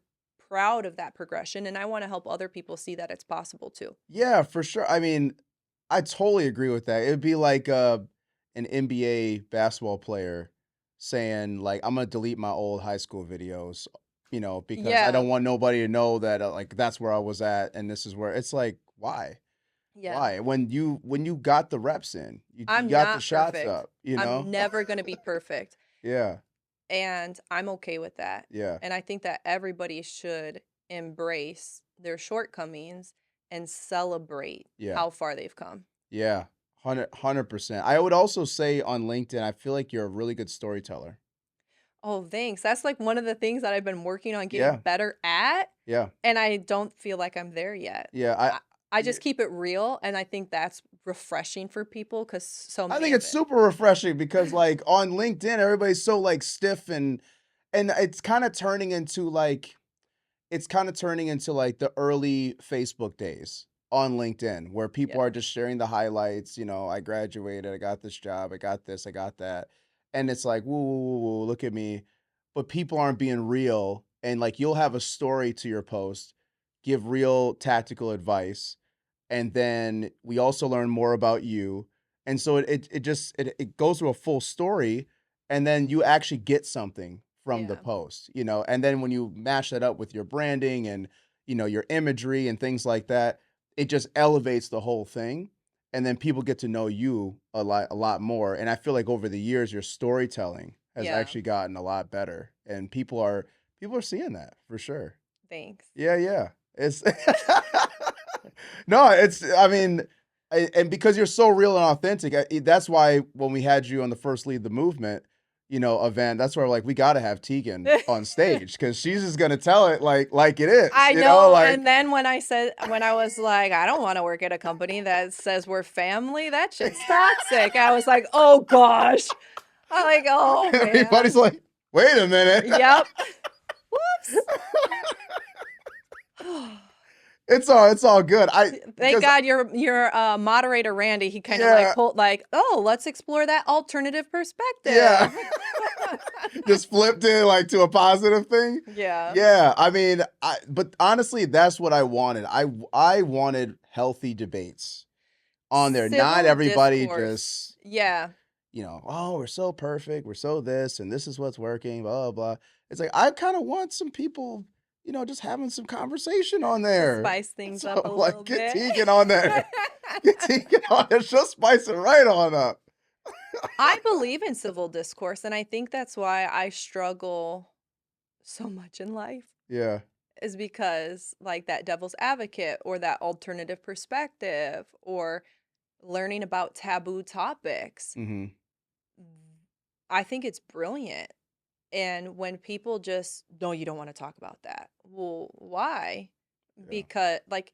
Speaker 1: proud of that progression, and I want to help other people see that it's possible too."
Speaker 2: Yeah. For sure. I mean, I totally agree with that. It'd be like an NBA basketball player saying like, "I'm gonna delete my old high school videos," because I
Speaker 1: Yeah.
Speaker 2: don't want nobody to know that like that's where I was at and this is where it's like, why?
Speaker 1: Yeah.
Speaker 2: Why? When you got the reps in, you
Speaker 1: I'm
Speaker 2: got the
Speaker 1: not
Speaker 2: shots
Speaker 1: perfect.
Speaker 2: up, you know?
Speaker 1: I'm never going to be perfect.
Speaker 2: Yeah,
Speaker 1: And I'm okay with that.
Speaker 2: yeah,
Speaker 1: And I think that everybody should embrace their shortcomings and celebrate
Speaker 2: yeah,
Speaker 1: how far they've come.
Speaker 2: yeah, 100%. I would also say on LinkedIn, I feel like you're a really good storyteller.
Speaker 1: Oh, thanks. That's like one of the things that I've been working on getting
Speaker 2: Yeah,
Speaker 1: better at.
Speaker 2: yeah,
Speaker 1: And I don't feel like I'm there yet.
Speaker 2: yeah.
Speaker 1: I, I
Speaker 2: Yeah,
Speaker 1: just keep it real. And I think that's refreshing for people, because so
Speaker 2: I
Speaker 1: many
Speaker 2: think
Speaker 1: of
Speaker 2: it's
Speaker 1: it.
Speaker 2: super refreshing because like on LinkedIn, everybody's so like stiff and it's kind of turning into like the early Facebook days on LinkedIn where people are
Speaker 1: Yeah.
Speaker 2: just sharing the highlights. I graduated, I got this job, I got this, I got that. And it's like, woo, woo, woo, woo, look at me. But people aren't being real. And like you'll have a story to your post, give real tactical advice. And then we also learn more about you. And so it goes through a full story, and then you actually get something from the
Speaker 1: Yeah.
Speaker 2: post, and then when you match that up with your branding and your imagery and things like that, it just elevates the whole thing. And then people get to know you a lot more. And I feel like over the years your storytelling has
Speaker 1: Yeah.
Speaker 2: actually gotten a lot better. And people are seeing that for sure.
Speaker 1: Thanks.
Speaker 2: Yeah, yeah. It's no, I mean, And because you're so real and authentic, that's why when we had you on the first Lead the Movement, event, that's where like we got to have Teegan on stage because she's just gonna tell it like it is.
Speaker 1: I know.
Speaker 2: Like
Speaker 1: And then when I was like, I don't want to work at a company that says we're family, that shit's toxic. I was like, oh gosh. I'm like, oh man.
Speaker 2: everybody's like, wait a minute.
Speaker 1: Yep. Whoops.
Speaker 2: It's all good.
Speaker 1: Thank God your moderator Randy, he kind of like pulled like, oh, let's explore that alternative perspective.
Speaker 2: Yeah. Just flipped it like to a positive thing.
Speaker 1: Yeah.
Speaker 2: Yeah. I mean, but honestly, that's what I wanted. I wanted healthy debates on there.
Speaker 1: Civil
Speaker 2: Not everybody
Speaker 1: discourse.
Speaker 2: just oh, we're so perfect, we're so this, and this is what's working, blah, blah, blah. It's like, I kind of want some people, just having some conversation on there.
Speaker 1: Spice things
Speaker 2: So,
Speaker 1: up a
Speaker 2: like,
Speaker 1: little
Speaker 2: get
Speaker 1: bit.
Speaker 2: Teegan on there. Get Teegan on there. She'll spice it right on up.
Speaker 1: I believe in civil discourse, and I think that's why I struggle so much in life.
Speaker 2: Yeah.
Speaker 1: Is because like that devil's advocate or that alternative perspective or learning about taboo topics.
Speaker 2: Mm-hmm.
Speaker 1: I think it's brilliant. And when people just, no, you don't want to talk about that. Well, why?
Speaker 2: Yeah.
Speaker 1: Because, like,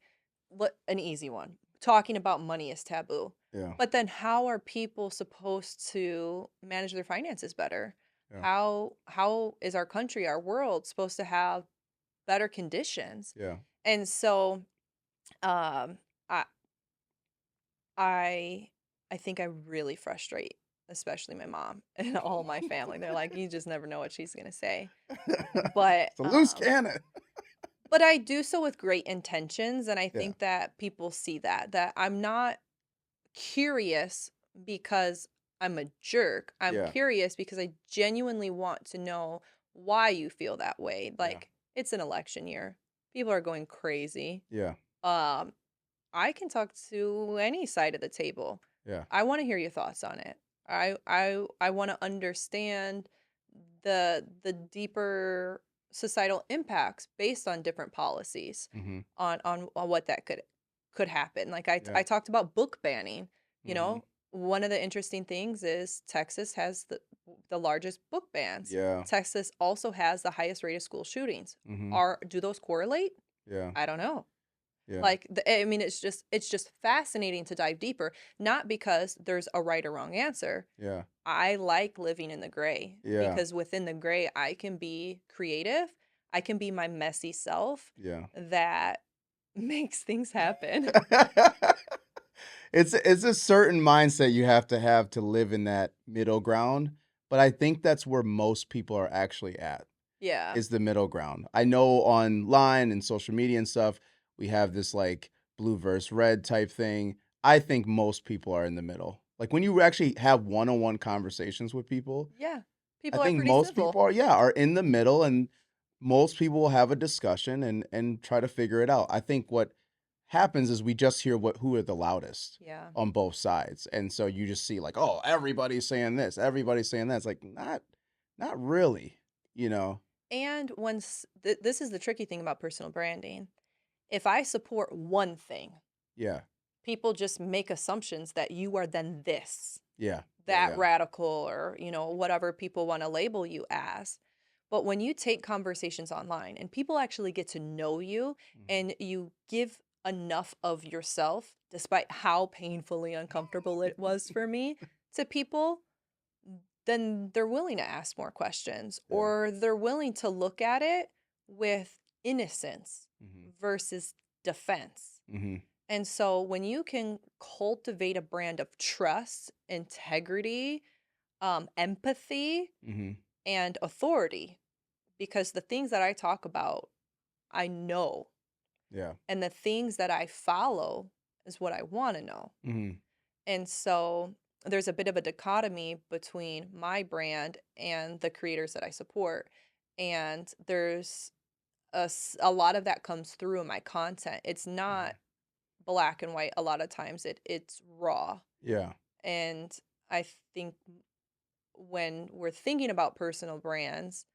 Speaker 1: an easy one. Talking about money is taboo.
Speaker 2: Yeah.
Speaker 1: But then how are people supposed to manage their finances better?
Speaker 2: Yeah.
Speaker 1: How is our country, our world supposed to have better conditions?
Speaker 2: Yeah.
Speaker 1: And so I I think I really frustrate especially my mom and all my family. They're like, you just never know what she's gonna say. But
Speaker 2: It's a loose cannon.
Speaker 1: but I do so with great intentions, and I
Speaker 2: Yeah.
Speaker 1: think that people see that I'm not curious because I'm a jerk. I'm
Speaker 2: Yeah.
Speaker 1: curious because I genuinely want to know why you feel that way.
Speaker 2: Yeah.
Speaker 1: Like, it's an election year. People are going crazy.
Speaker 2: Yeah.
Speaker 1: I can talk to any side of the table.
Speaker 2: Yeah.
Speaker 1: I want to hear your thoughts on it. I want to understand the deeper societal impacts based on different policies
Speaker 2: Mm-hmm.
Speaker 1: on what that could happen. Like I
Speaker 2: Yeah.
Speaker 1: talked about book banning. You
Speaker 2: Mm-hmm.
Speaker 1: know, one of the interesting things is Texas has the largest book bans.
Speaker 2: Yeah.
Speaker 1: Texas also has the highest rate of school shootings.
Speaker 2: Mm-hmm.
Speaker 1: Do those correlate?
Speaker 2: Yeah.
Speaker 1: I don't know.
Speaker 2: Yeah.
Speaker 1: Like I mean, it's just fascinating to dive deeper. Not because there's a right or wrong answer.
Speaker 2: Yeah.
Speaker 1: I like living in the gray because within the gray, I can be creative. I can be my messy self.
Speaker 2: Yeah.
Speaker 1: That makes things happen.
Speaker 2: It's a certain mindset you have to live in that middle ground, but I think that's where most people are actually at.
Speaker 1: Yeah.
Speaker 2: Is the middle ground. I know online and social media and stuff, we have this like blue versus red type thing. I think most people are in the middle. Like when you actually have one-on-one conversations with people,
Speaker 1: Yeah.
Speaker 2: I
Speaker 1: People are
Speaker 2: think
Speaker 1: pretty
Speaker 2: most
Speaker 1: civil.
Speaker 2: people are in the middle, and most people will have a discussion and try to figure it out. I think what happens is we just hear who are the loudest
Speaker 1: Yeah.
Speaker 2: on both sides. And so you just see like, oh, everybody's saying this, everybody's saying that. It's like not really,
Speaker 1: And once this is the tricky thing about personal branding. If I support one thing,
Speaker 2: Yeah.
Speaker 1: people just make assumptions that you are then this.
Speaker 2: Yeah.
Speaker 1: That
Speaker 2: Yeah.
Speaker 1: radical or, whatever people want to label you as. But when you take conversations online and people actually get to know you
Speaker 2: Mhm.
Speaker 1: and you give enough of yourself, despite how painfully uncomfortable it was for me, to people, then they're willing to ask more questions
Speaker 2: Yeah.
Speaker 1: or they're willing to look at it with innocence
Speaker 2: Mhm.
Speaker 1: versus defense.
Speaker 2: Mhm.
Speaker 1: And so when you can cultivate a brand of trust, integrity, empathy,
Speaker 2: Mhm.
Speaker 1: and authority, because the things that I talk about, I know,
Speaker 2: Yeah.
Speaker 1: and the things that I follow is what I want to know.
Speaker 2: Mhm.
Speaker 1: And so there's a bit of a dichotomy between my brand and the creators that I support. And there's a lot of that comes through in my content. It's not black and white a lot of times. It's raw.
Speaker 2: Yeah.
Speaker 1: And I think when we're thinking about personal brands,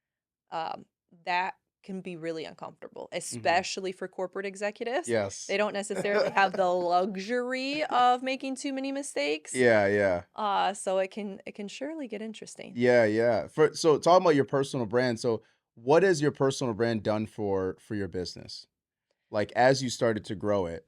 Speaker 1: that can be really uncomfortable,
Speaker 2: Mm-hmm.
Speaker 1: especially for corporate executives.
Speaker 2: Yes.
Speaker 1: They don't necessarily have the luxury of making too many mistakes.
Speaker 2: Yeah, yeah.
Speaker 1: So it can surely get interesting.
Speaker 2: Yeah, yeah. So talking about your personal brand, so what has your personal brand done for your business? Like as you started to grow it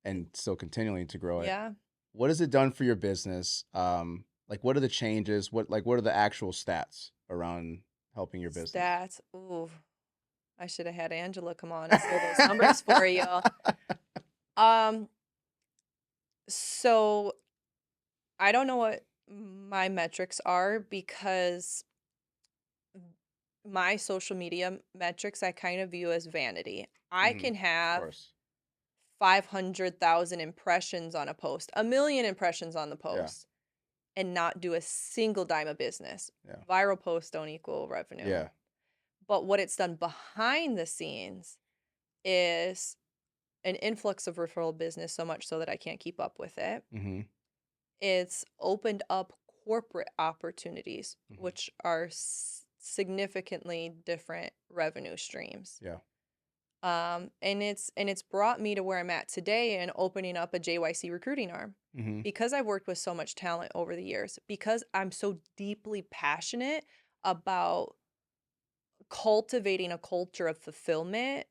Speaker 2: and still continuing to grow it,
Speaker 1: Yeah.
Speaker 2: what has it done for your business? Like what are the changes? What are the actual stats around helping your business?
Speaker 1: Stats. Ooh, I should have had Angela come on and say those numbers for you. Um, so I don't know what my metrics are because my social media metrics I kind of view as vanity. I
Speaker 2: Mhm.
Speaker 1: can
Speaker 2: Of
Speaker 1: have
Speaker 2: course.
Speaker 1: 500,000 impressions on a post, a million impressions on the
Speaker 2: Yeah.
Speaker 1: post, and not do a single dime of business.
Speaker 2: Yeah.
Speaker 1: Viral posts don't equal revenue.
Speaker 2: Yeah.
Speaker 1: But what it's done behind the scenes is an influx of referral business so much so that I can't keep up with it.
Speaker 2: Mhm.
Speaker 1: It's opened up corporate opportunities,
Speaker 2: Mhm.
Speaker 1: which are significantly different revenue streams.
Speaker 2: Yeah.
Speaker 1: And it's brought me to where I'm at today and opening up a JYC recruiting arm
Speaker 2: Mhm.
Speaker 1: because I've worked with so much talent over the years, because I'm so deeply passionate about cultivating a culture of fulfillment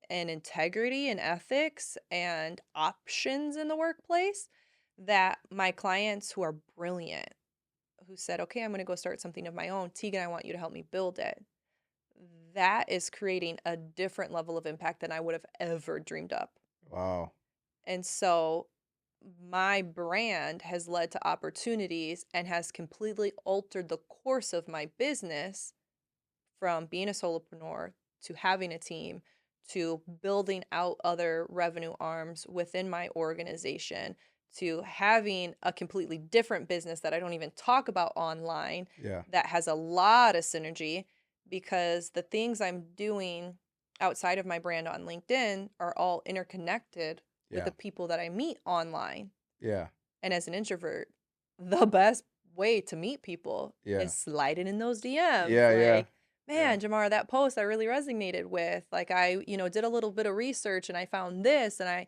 Speaker 1: and integrity and ethics and options in the workplace, that my clients who are brilliant, who said, okay, I'm going to go start something of my own, Teegan, I want you to help me build it. That is creating a different level of impact than I would have ever dreamed up.
Speaker 2: Wow.
Speaker 1: And so my brand has led to opportunities and has completely altered the course of my business, from being a solopreneur to having a team to building out other revenue arms within my organization to having a completely different business that I don't even talk about online
Speaker 2: Yeah.
Speaker 1: that has a lot of synergy, because the things I'm doing outside of my brand on LinkedIn are all interconnected with
Speaker 2: Yeah.
Speaker 1: the people that I meet online.
Speaker 2: Yeah.
Speaker 1: And as an introvert, the best way to meet people
Speaker 2: Yeah.
Speaker 1: is sliding in those DMs.
Speaker 2: Yeah, yeah.
Speaker 1: Like,
Speaker 2: Yeah.
Speaker 1: man, Jamar, that post I really resonated with. Like, I, did a little bit of research and I found this, and I,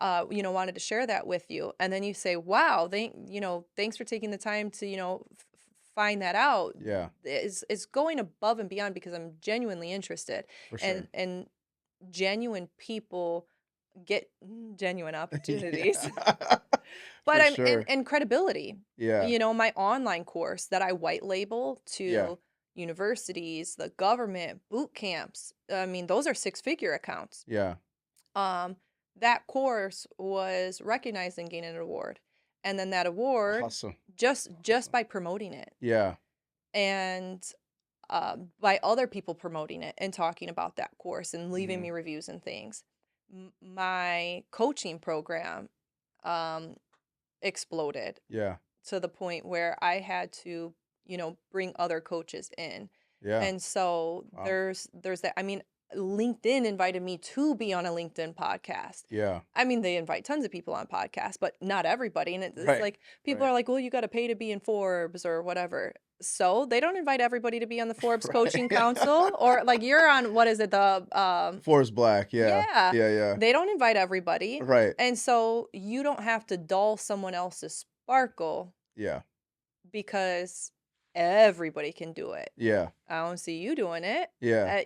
Speaker 1: wanted to share that with you. And then you say, wow, thanks for taking the time to, find that out.
Speaker 2: Yeah.
Speaker 1: Is going above and beyond because I'm genuinely interested.
Speaker 2: For
Speaker 1: And
Speaker 2: sure.
Speaker 1: genuine people get genuine opportunities.
Speaker 2: Yeah.
Speaker 1: But
Speaker 2: For
Speaker 1: I'm
Speaker 2: sure.
Speaker 1: and credibility.
Speaker 2: Yeah.
Speaker 1: My online course that I white label
Speaker 2: Yeah.
Speaker 1: to universities, the government, boot camps. I mean, those are six-figure accounts.
Speaker 2: Yeah.
Speaker 1: Um, that course was recognized and gained an award. And then that award,
Speaker 2: Awesome.
Speaker 1: just
Speaker 2: Awesome.
Speaker 1: by promoting it,
Speaker 2: Yeah.
Speaker 1: and by other people promoting it and talking about that course and leaving
Speaker 2: Mhm.
Speaker 1: me reviews and things. My coaching program um, exploded
Speaker 2: Yeah.
Speaker 1: to the point where I had to, bring other coaches in.
Speaker 2: Yeah.
Speaker 1: And so
Speaker 2: Wow.
Speaker 1: there's that. I mean, LinkedIn invited me to be on a LinkedIn podcast.
Speaker 2: Yeah.
Speaker 1: I mean, they invite tons of people on podcasts, but not everybody. And it's
Speaker 2: Right.
Speaker 1: like people
Speaker 2: Right.
Speaker 1: are like, well, you got to pay to be in Forbes or whatever. So they don't invite everybody to be on the Forbes Coaching
Speaker 2: Right.
Speaker 1: Council, or like you're on, what is it? The
Speaker 2: Forrest Black. Yeah.
Speaker 1: yeah,
Speaker 2: Yeah, yeah.
Speaker 1: they don't invite everybody.
Speaker 2: Right.
Speaker 1: And so you don't have to dull someone else's sparkle
Speaker 2: Yeah.
Speaker 1: because everybody can do it.
Speaker 2: Yeah.
Speaker 1: I don't see you doing it.
Speaker 2: Yeah.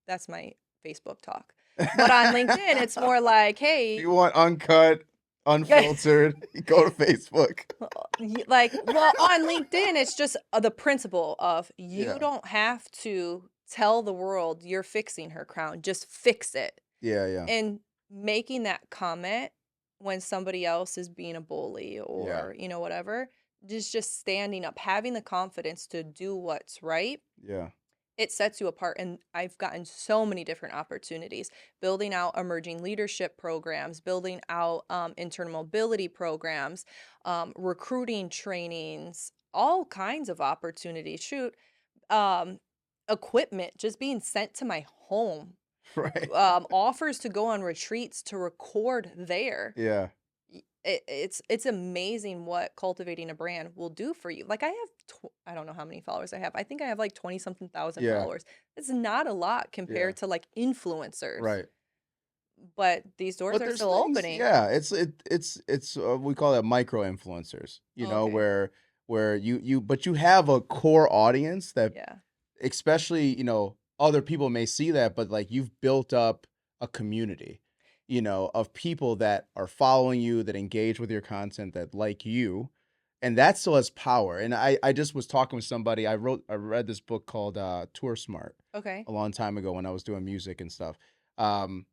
Speaker 1: That's my Facebook talk. But on LinkedIn, it's more like,
Speaker 2: If
Speaker 1: hey,
Speaker 2: you want uncut, unfiltered, you go to Facebook.
Speaker 1: well, on LinkedIn, it's just the principle of you
Speaker 2: Yeah.
Speaker 1: don't have to tell the world you're fixing her crown. Just fix it.
Speaker 2: Yeah, yeah.
Speaker 1: And making that comment when somebody else is being a bully
Speaker 2: Yeah.
Speaker 1: or, whatever, just standing up, having the confidence to do what's right,
Speaker 2: Yeah.
Speaker 1: it sets you apart. And I've gotten so many different opportunities, building out emerging leadership programs, building out internal mobility programs, recruiting trainings, all kinds of opportunities. Shoot, um, equipment just being sent to my home,
Speaker 2: Right.
Speaker 1: offers to go on retreats to record there.
Speaker 2: Yeah.
Speaker 1: It's amazing what cultivating a brand will do for you. Like, I have I don't know how many followers I have. I think I have like 20 something thousand
Speaker 2: Yeah.
Speaker 1: followers. It's not a lot compared to like influencers,
Speaker 2: Right.
Speaker 1: but these doors
Speaker 2: But
Speaker 1: are
Speaker 2: there's
Speaker 1: still
Speaker 2: things,
Speaker 1: opening.
Speaker 2: yeah, it's we call it micro influencers,
Speaker 1: Okay.
Speaker 2: where but you have a core audience that,
Speaker 1: Yeah.
Speaker 2: especially, other people may see that, but like you've built up a community, of people that are following you, that engage with your content, that like you, and that still has power. And I just was talking with somebody. I read this book called Tour Smart
Speaker 1: Okay.
Speaker 2: a long time ago when I was doing music and stuff. Um,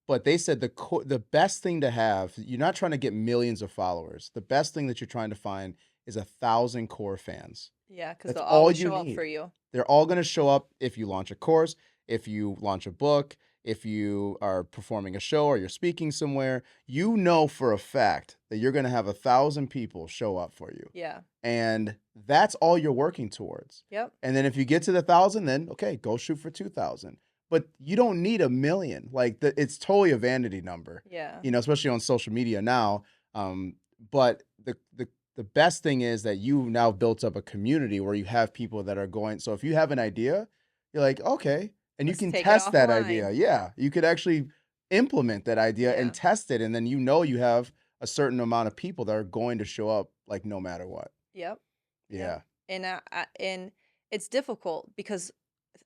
Speaker 2: but they said the best thing to have, you're not trying to get millions of followers. The best thing that you're trying to find is 1,000 core fans.
Speaker 1: Yeah, because
Speaker 2: That's
Speaker 1: they'll
Speaker 2: all
Speaker 1: always
Speaker 2: you
Speaker 1: show up for
Speaker 2: need.
Speaker 1: you.
Speaker 2: They're all going to show up if you launch a course, if you launch a book, if you are performing a show or you're speaking somewhere. You know for a fact that you're going to have 1,000 people show up for you.
Speaker 1: Yeah.
Speaker 2: And that's all you're working towards.
Speaker 1: Yep.
Speaker 2: And then if you get to the 1,000, then okay, go shoot for 2,000. But you don't need a million. Like it's totally a vanity number.
Speaker 1: Yeah.
Speaker 2: Especially on social media now. But the best thing is that you now built up a community where you have people that are going. So if you have an idea, you're like, okay, and you
Speaker 1: Let's
Speaker 2: can
Speaker 1: take it
Speaker 2: test that
Speaker 1: offline.
Speaker 2: idea. Yeah, you could actually implement that idea
Speaker 1: Yeah.
Speaker 2: and test it, and then you have a certain amount of people that are going to show up like no matter what.
Speaker 1: Yep.
Speaker 2: Yeah.
Speaker 1: Yep. And it's difficult because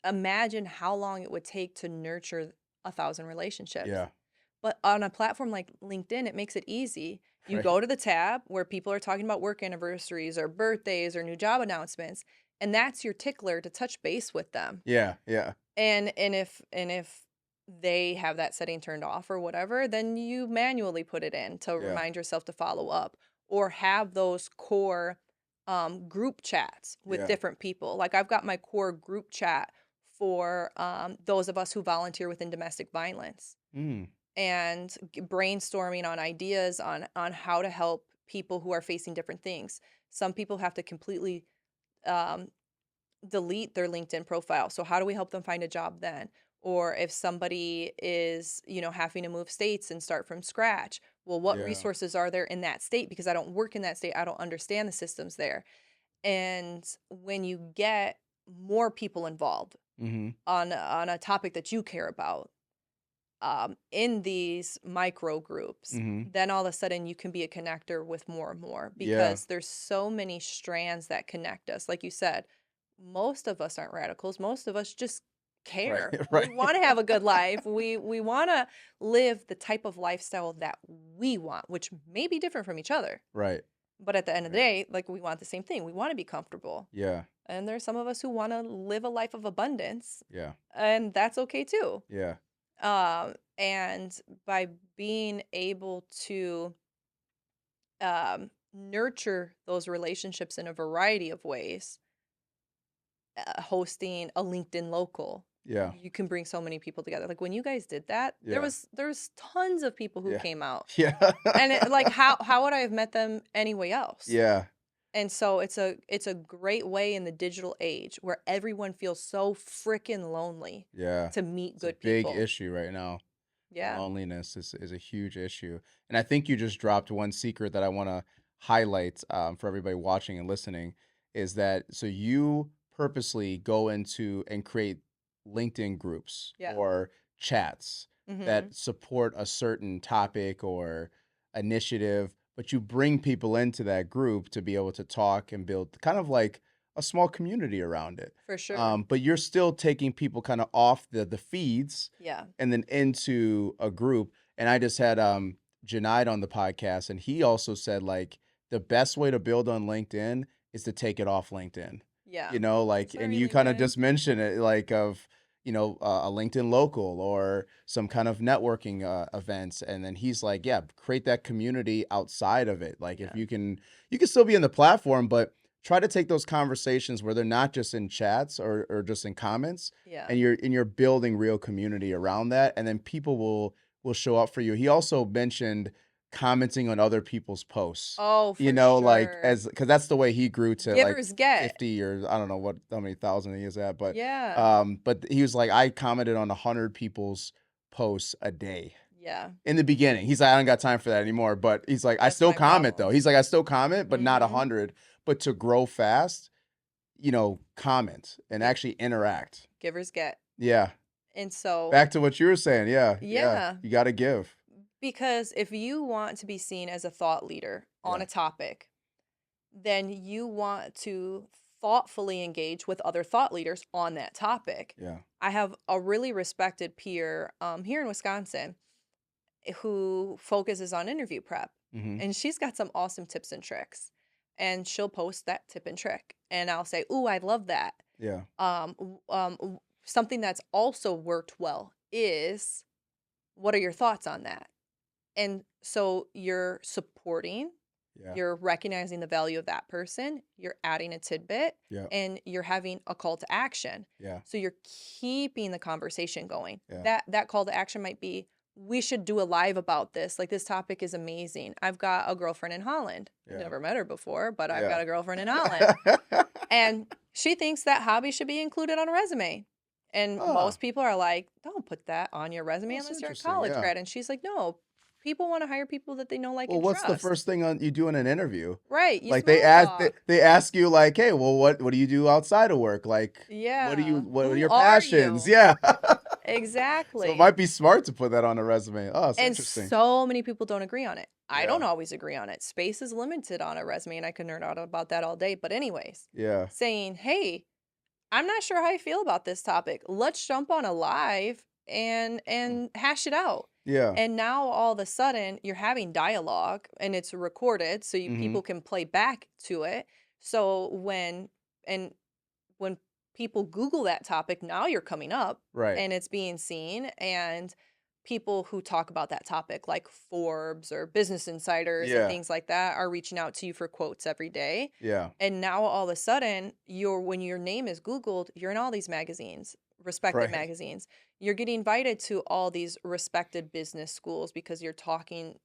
Speaker 1: imagine how long it would take to nurture 1,000 relationships.
Speaker 2: Yeah.
Speaker 1: But on a platform like LinkedIn, it makes it easy. You
Speaker 2: Right.
Speaker 1: go to the tab where people are talking about work anniversaries or birthdays or new job announcements, and that's your tickler to touch base with them.
Speaker 2: Yeah. Yeah.
Speaker 1: And if they have that setting turned off or whatever, then you manually put it in to
Speaker 2: Yeah.
Speaker 1: remind yourself to follow up or have those core group chats with
Speaker 2: Yeah.
Speaker 1: different people. Like I've got my core group chat for those of us who volunteer within domestic violence
Speaker 2: Mm.
Speaker 1: and brainstorming on ideas on how to help people who are facing different things. Some people have to completely um, delete their LinkedIn profile. So how do we help them find a job then? Or if somebody is, having to move states and start from scratch, well, what
Speaker 2: Yeah.
Speaker 1: resources are there in that state? Because I don't work in that state, I don't understand the systems there. And when you get more people involved
Speaker 2: Mm-hmm.
Speaker 1: on a topic that you care about, in these micro groups,
Speaker 2: Mm-hmm.
Speaker 1: then all of a sudden you can be a connector with more and more
Speaker 2: Yeah.
Speaker 1: because there's so many strands that connect us. Like you said, most of us aren't radicals. Most of us just care.
Speaker 2: Right.
Speaker 1: We want to have a good life. We want to live the type of lifestyle that we want, which may be different from each other.
Speaker 2: Right.
Speaker 1: But at the end of the day, like we want the same thing. We want to be comfortable.
Speaker 2: Yeah.
Speaker 1: And there's some of us who want to live a life of abundance,
Speaker 2: Yeah.
Speaker 1: and that's okay too.
Speaker 2: Yeah.
Speaker 1: And by being able to nurture those relationships in a variety of ways, hosting a LinkedIn local,
Speaker 2: Yeah.
Speaker 1: you can bring so many people together. Like when you guys did that,
Speaker 2: Yeah.
Speaker 1: there's tons of people who
Speaker 2: Yeah.
Speaker 1: came out,
Speaker 2: Yeah.
Speaker 1: and like how would I have met them anyway else?
Speaker 2: Yeah.
Speaker 1: And so it's a great way in the digital age where everyone feels so freaking lonely
Speaker 2: Yeah.
Speaker 1: to meet
Speaker 2: It's a
Speaker 1: good
Speaker 2: big
Speaker 1: people.
Speaker 2: issue right now.
Speaker 1: Yeah.
Speaker 2: Loneliness is a huge issue. And I think you just dropped one secret that I want to highlight for everybody watching and listening is that so you purposely go into and create LinkedIn groups
Speaker 1: Yeah.
Speaker 2: or chats
Speaker 1: Mhm.
Speaker 2: that support a certain topic or initiative, but you bring people into that group to be able to talk and build kind of like a small community around it.
Speaker 1: For sure.
Speaker 2: But you're still taking people kind of off the feeds
Speaker 1: Yeah.
Speaker 2: and then into a group. And I just had Junaid on the podcast, and he also said like the best way to build on LinkedIn is to take it off LinkedIn.
Speaker 1: Yeah.
Speaker 2: And
Speaker 1: Sorry,
Speaker 2: you kind of
Speaker 1: LinkedIn.
Speaker 2: just mentioned it like of a LinkedIn local or some kind of networking events, and then he's like, yeah, create that community outside of it. Like if
Speaker 1: Yeah.
Speaker 2: you can still be in the platform, but try to take those conversations where they're not just in chats or just in comments,
Speaker 1: Yeah.
Speaker 2: and you're building real community around that, and then people will show up for you. He also mentioned commenting on other people's posts.
Speaker 1: Oh, for
Speaker 2: Like
Speaker 1: sure.
Speaker 2: because that's the way he grew to like
Speaker 1: Givers get.
Speaker 2: 50 or I don't know how many thousand he is at, but
Speaker 1: Yeah.
Speaker 2: but he was like, I commented on 100 people's posts a day
Speaker 1: Yeah.
Speaker 2: in the beginning. He's like, I don't got time for that anymore. But he's like, I
Speaker 1: That's
Speaker 2: still
Speaker 1: my
Speaker 2: comment
Speaker 1: problem.
Speaker 2: though. He's like, I still comment, but not
Speaker 1: Mhm.
Speaker 2: 100. But to grow fast, comment and actually interact.
Speaker 1: Givers get.
Speaker 2: Yeah.
Speaker 1: And so,
Speaker 2: Back to what you were saying. Yeah.
Speaker 1: yeah,
Speaker 2: You got to give.
Speaker 1: because if you want to be seen as a thought leader on
Speaker 2: Yeah.
Speaker 1: a topic, then you want to thoughtfully engage with other thought leaders on that topic.
Speaker 2: Yeah.
Speaker 1: I have a really respected peer here in Wisconsin who focuses on interview prep,
Speaker 2: Mm-hmm.
Speaker 1: and she's got some awesome tips and tricks. And she'll post that tip and trick, and I'll say, "Ooh, I love that."
Speaker 2: Yeah.
Speaker 1: Something that's also worked well is, what are your thoughts on that? And so you're supporting,
Speaker 2: Yeah.
Speaker 1: you're recognizing the value of that person, you're adding a tidbit,
Speaker 2: Yeah.
Speaker 1: and you're having a call to action.
Speaker 2: Yeah.
Speaker 1: So you're keeping the conversation going.
Speaker 2: Yeah.
Speaker 1: That call to action might be, we should do a live about this. Like, this topic is amazing. I've got a girlfriend in Holland.
Speaker 2: Yeah.
Speaker 1: I've never met her before, but I've
Speaker 2: Yeah.
Speaker 1: got a girlfriend in Holland. And she thinks that hobby should be included on a resume. And most people are like, don't put that on your resume
Speaker 2: That's
Speaker 1: unless you're a
Speaker 2: interesting,
Speaker 1: college
Speaker 2: yeah.
Speaker 1: grad. And she's like, no, people want to hire people that they know, like,
Speaker 2: Well,
Speaker 1: and
Speaker 2: what's the
Speaker 1: trust.
Speaker 2: first thing you do in an interview?
Speaker 1: Right. You
Speaker 2: Like
Speaker 1: small
Speaker 2: they ask
Speaker 1: talk.
Speaker 2: they ask you like, hey, well, what do you do outside of work? Like,
Speaker 1: Yeah.
Speaker 2: what are
Speaker 1: Who
Speaker 2: your
Speaker 1: are
Speaker 2: passions?
Speaker 1: you?
Speaker 2: Yeah.
Speaker 1: Exactly.
Speaker 2: So it might be smart to put that on a resume. Oh, it's
Speaker 1: And
Speaker 2: interesting.
Speaker 1: so many people don't agree on it. I
Speaker 2: Yeah.
Speaker 1: don't always agree on it. Space is limited on a resume, and I could nerd out about that all day. But anyways,
Speaker 2: Yeah.
Speaker 1: saying, hey, I'm not sure how I feel about this topic. Let's jump on a live and hash it out.
Speaker 2: Yeah.
Speaker 1: And now all of a sudden you're having dialogue, and it's recorded, so
Speaker 2: Mhm.
Speaker 1: people can play back to it. So when people Google that topic, now you're coming up,
Speaker 2: Right.
Speaker 1: and it's being seen, and people who talk about that topic, like Forbes or Business Insiders
Speaker 2: Yeah.
Speaker 1: and things like that, are reaching out to you for quotes every day.
Speaker 2: Yeah.
Speaker 1: And now all of a sudden, when your name is Googled, you're in all these magazines, respected
Speaker 2: Right.
Speaker 1: magazines. You're getting invited to all these respected business schools because you're talking,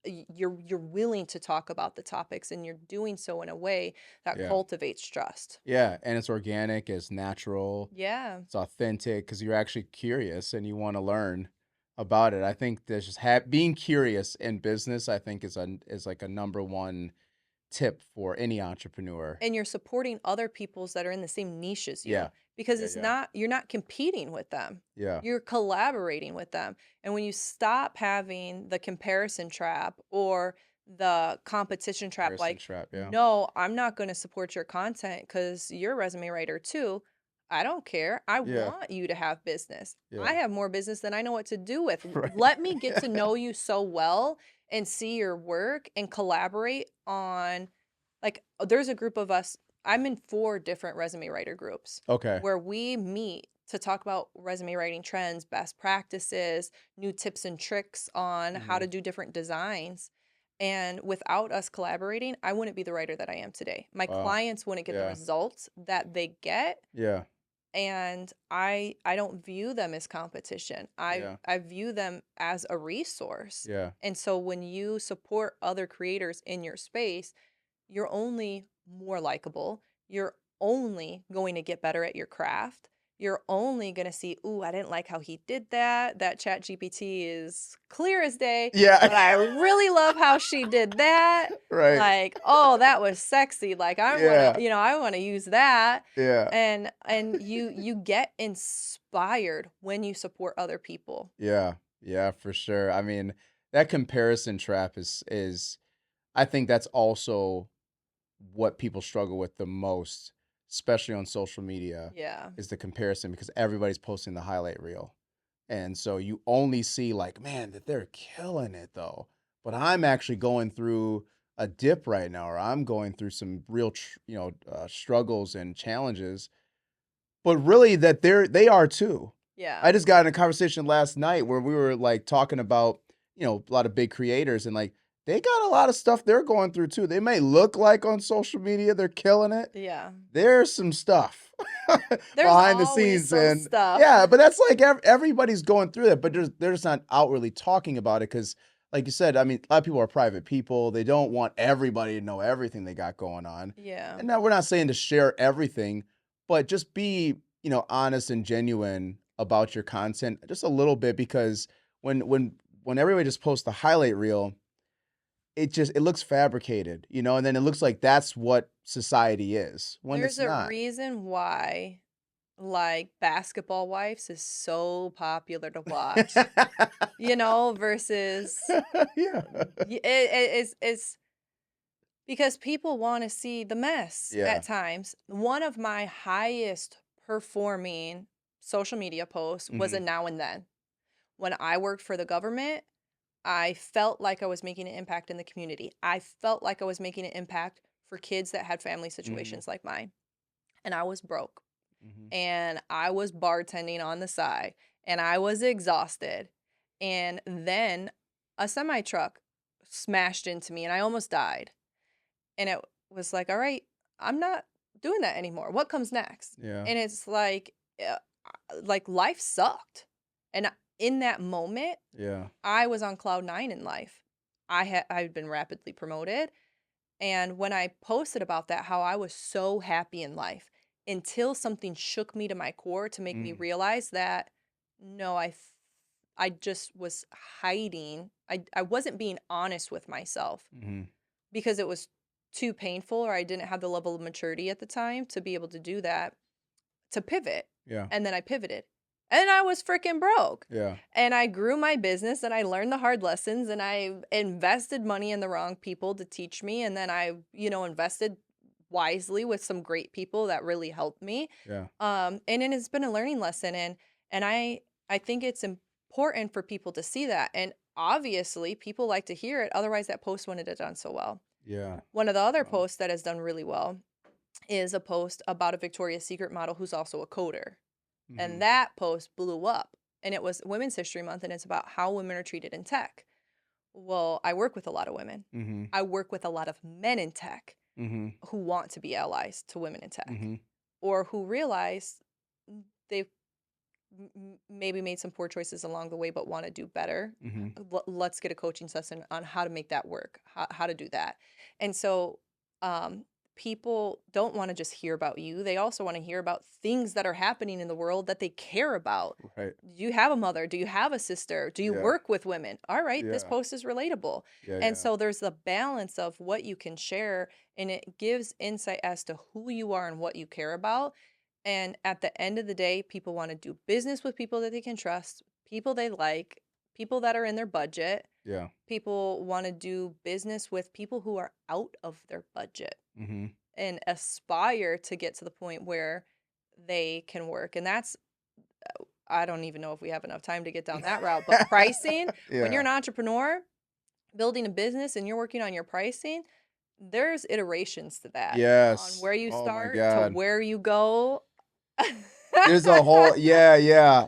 Speaker 1: you're willing to talk about the topics, and you're doing so in a way that
Speaker 2: Yeah.
Speaker 1: cultivates trust.
Speaker 2: Yeah. And it's organic, it's natural,
Speaker 1: Yeah.
Speaker 2: it's authentic because you're actually curious and you want to learn about it. I think there's just being curious in business, I think is like a number one tip for any entrepreneur.
Speaker 1: And you're supporting other peoples that are in the same niche as you.
Speaker 2: Yeah.
Speaker 1: Because
Speaker 2: Yeah,
Speaker 1: it's
Speaker 2: yeah.
Speaker 1: not, you're not competing with them.
Speaker 2: Yeah.
Speaker 1: You're collaborating with them. And when you stop having the comparison trap or the competition trap,
Speaker 2: Comparison
Speaker 1: like,
Speaker 2: trap, yeah.
Speaker 1: no, I'm not going to support your content because you're a resume writer too. I don't care. I
Speaker 2: Yeah.
Speaker 1: want you to have business.
Speaker 2: Yeah.
Speaker 1: I have more business than I know what to do with.
Speaker 2: Right.
Speaker 1: Let me get to know you so well and see your work and collaborate on, like, there's a group of us. I'm in 4 different resume writer groups
Speaker 2: Okay.
Speaker 1: where we meet to talk about resume writing trends, best practices, new tips and tricks on how to do different designs. And without us collaborating, I wouldn't be the writer that I am today. My
Speaker 2: Wow.
Speaker 1: clients wouldn't get the
Speaker 2: Yeah.
Speaker 1: results that they get,
Speaker 2: Yeah.
Speaker 1: and I don't view them as competition.
Speaker 2: Yeah.
Speaker 1: I view them as a resource.
Speaker 2: Yeah.
Speaker 1: And so when you support other creators in your space, you're only more likable. You're only going to get better at your craft. You're only going to see, ooh, I didn't like how he did that. That Chat GPT is clear as day.
Speaker 2: Yeah.
Speaker 1: But I really love how she did that.
Speaker 2: Right.
Speaker 1: Like, oh, that was sexy. Like,
Speaker 2: Yeah.
Speaker 1: I want to use that.
Speaker 2: Yeah.
Speaker 1: And you get inspired when you support other people.
Speaker 2: Yeah. Yeah, for sure. I mean, that comparison trap is I think that's also what people struggle with the most, especially on social media,
Speaker 1: Yeah.
Speaker 2: is the comparison because everybody's posting the highlight reel. And so you only see like, man, that they're killing it though. But I'm actually going through a dip right now, or I'm going through some real, struggles and challenges. But really that they are too.
Speaker 1: Yeah.
Speaker 2: I just got in a conversation last night where we were like talking about, a lot of big creators and like they got a lot of stuff they're going through too. They may look like on social media they're killing it.
Speaker 1: Yeah.
Speaker 2: There's some stuff
Speaker 1: There's
Speaker 2: behind the
Speaker 1: always
Speaker 2: scenes
Speaker 1: some
Speaker 2: and
Speaker 1: stuff.
Speaker 2: yeah, but that's like everybody's going through that, but they're just not outwardly talking about it because like you said, I mean, a lot of people are private people. They don't want everybody to know everything they got going on.
Speaker 1: Yeah.
Speaker 2: And now we're not saying to share everything, but just be, honest and genuine about your content just a little bit because when everybody just posts the highlight reel, it looks fabricated, and then it looks like that's what society is when
Speaker 1: There's
Speaker 2: it's
Speaker 1: a
Speaker 2: not.
Speaker 1: reason why, like, Basketball Wives is so popular to watch, versus
Speaker 2: Yeah.
Speaker 1: it's because people want to see the mess
Speaker 2: Yeah.
Speaker 1: at times. One of my highest performing social media posts was a
Speaker 2: Mhm.
Speaker 1: now and then. When I worked for the government, I felt like I was making an impact in the community. I felt like I was making an impact for kids that had family
Speaker 2: Mhm.
Speaker 1: situations like mine. And I was broke
Speaker 2: Mhm.
Speaker 1: and I was bartending on the side and I was exhausted. And then a semi truck smashed into me and I almost died. And it was like, all right, I'm not doing that anymore. What comes next?
Speaker 2: Yeah.
Speaker 1: And it's like life sucked. And in that moment,
Speaker 2: Yeah.
Speaker 1: I was on cloud nine in life. I'd been rapidly promoted. And when I posted about that, how I was so happy in life until something shook me to my core to make me
Speaker 2: Mm.
Speaker 1: realize that no, I just was hiding. I wasn't being honest with myself
Speaker 2: Mhm.
Speaker 1: because it was too painful or I didn't have the level of maturity at the time to be able to do that, to pivot.
Speaker 2: Yeah.
Speaker 1: And then I pivoted. And I was freaking broke.
Speaker 2: Yeah.
Speaker 1: And I grew my business and I learned the hard lessons and I invested money in the wrong people to teach me. And then I, invested wisely with some great people that really helped me.
Speaker 2: Yeah.
Speaker 1: And it has been a learning lesson. And I think it's important for people to see that. And obviously people like to hear it. Otherwise that post wouldn't have done so well.
Speaker 2: Yeah.
Speaker 1: One of the other
Speaker 2: Wow.
Speaker 1: posts that has done really well is a post about a Victoria's Secret model who's also a coder. And
Speaker 2: Mhm.
Speaker 1: that post blew up. And it was Women's History Month, and it's about how women are treated in tech. Well, I work with a lot of women.
Speaker 2: Mhm.
Speaker 1: I work with a lot of men in tech
Speaker 2: Mhm.
Speaker 1: who want to be allies to women in tech
Speaker 2: Mhm.
Speaker 1: or who realize they've maybe made some poor choices along the way but want to do better.
Speaker 2: Mhm.
Speaker 1: Let's get a coaching session on how to make that work, how to do that. And so um, people don't want to just hear about you. They also want to hear about things that are happening in the world that they care about.
Speaker 2: Right.
Speaker 1: Do you have a mother? Do you have a sister? Do you
Speaker 2: Yeah.
Speaker 1: work with women? All right, this
Speaker 2: Yeah.
Speaker 1: post is relatable.
Speaker 2: Yeah.
Speaker 1: And
Speaker 2: Yeah.
Speaker 1: so there's the balance of what you can share, and it gives insight as to who you are and what you care about. And at the end of the day, people want to do business with people that they can trust, people they like, people that are in their budget.
Speaker 2: Yeah.
Speaker 1: People want to do business with people who are out of their budget
Speaker 2: Mhm.
Speaker 1: and aspire to get to the point where they can work. And that's, I don't even know if we have enough time to get down that route, but pricing, when you're
Speaker 2: Yeah.
Speaker 1: an entrepreneur building a business and you're working on your pricing, there's iterations to that on
Speaker 2: Yes.
Speaker 1: where you
Speaker 2: Oh my
Speaker 1: start to
Speaker 2: God.
Speaker 1: where you go.
Speaker 2: There's a whole yeah.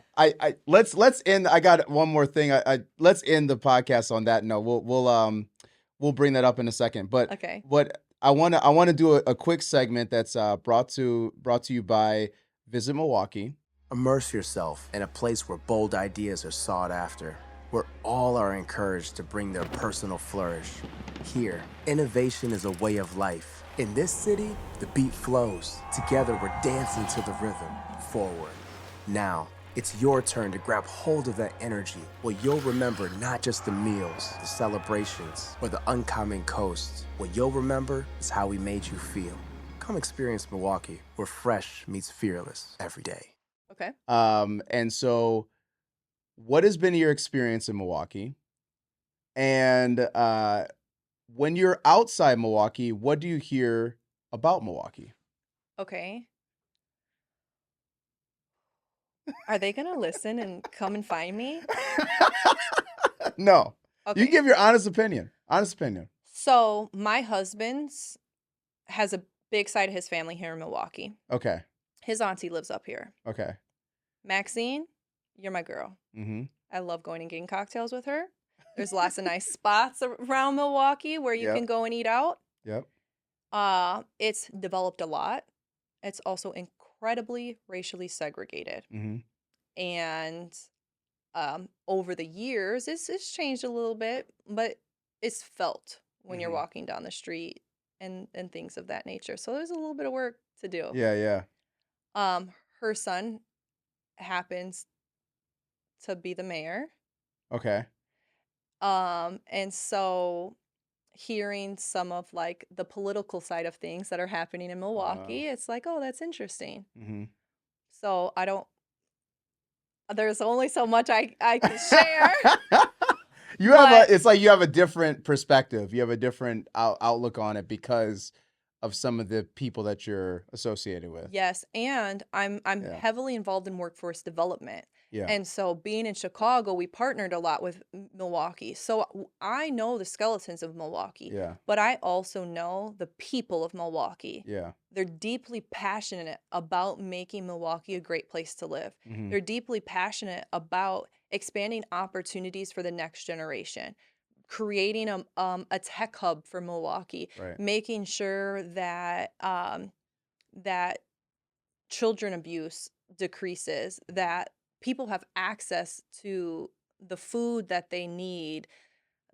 Speaker 2: Let's end. I got one more thing. I let's end the podcast on that note. We'll bring that up in a second. But
Speaker 1: Okay.
Speaker 2: what I wanna do a quick segment that's brought to you by Visit Milwaukee. Immerse yourself in a place where bold ideas are sought after, where all are encouraged to bring their personal flourish. Here, innovation is a way of life. In this city, the beat flows. Together, we're dancing to the rhythm. Forward. Now, it's your turn to grab hold of that energy, where you'll remember not just the meals, the celebrations, or the uncommon coasts. What you'll remember is how we made you feel. Come experience Milwaukee, where fresh meets fearless every day.
Speaker 1: Okay.
Speaker 2: And so what has been your experience in Milwaukee? And when you're outside Milwaukee, what do you hear about Milwaukee?
Speaker 1: Okay. Are they going to listen and come and find me?
Speaker 2: No. You can
Speaker 1: Okay.
Speaker 2: give your honest opinion. Honest opinion.
Speaker 1: So, my husband's has a big side of his family here in Milwaukee.
Speaker 2: Okay.
Speaker 1: His auntie lives up here.
Speaker 2: Okay.
Speaker 1: Maxine, you're my girl.
Speaker 2: Mm-hmm.
Speaker 1: I love going and getting cocktails with her. There's lots of nice spots around Milwaukee where you
Speaker 2: Yep.
Speaker 1: can go and eat out.
Speaker 2: Yep.
Speaker 1: It's developed a lot. It's also incredibly racially segregated.
Speaker 2: Mm-hmm.
Speaker 1: And over the years, it's changed a little bit, but it's felt when you're
Speaker 2: Mm-hmm.
Speaker 1: walking down the street and things of that nature. So there's a little bit of work to do.
Speaker 2: Yeah, yeah.
Speaker 1: Her son happens to be the mayor.
Speaker 2: Okay.
Speaker 1: And so hearing some of like the political side of things that are happening in Milwaukee, it's like, oh, that's interesting.
Speaker 2: Mm-hmm.
Speaker 1: So there's only so much I can share, but
Speaker 2: It's like you have a different perspective. You have a different outlook on it because of some of the people that you're associated with.
Speaker 1: yes, and I'm
Speaker 2: Yeah.
Speaker 1: heavily involved in workforce development.
Speaker 2: Yeah.
Speaker 1: And so being in Chicago, we partnered a lot with Milwaukee. So I know the skeletons of Milwaukee,
Speaker 2: Yeah.
Speaker 1: but I also know the people of Milwaukee.
Speaker 2: Yeah.
Speaker 1: They're deeply passionate about making Milwaukee a great place to live.
Speaker 2: Mm-hmm.
Speaker 1: They're deeply passionate about expanding opportunities for the next generation, creating a tech hub for Milwaukee,
Speaker 2: Right.
Speaker 1: making sure that that children abuse decreases, that people have access to the food that they need,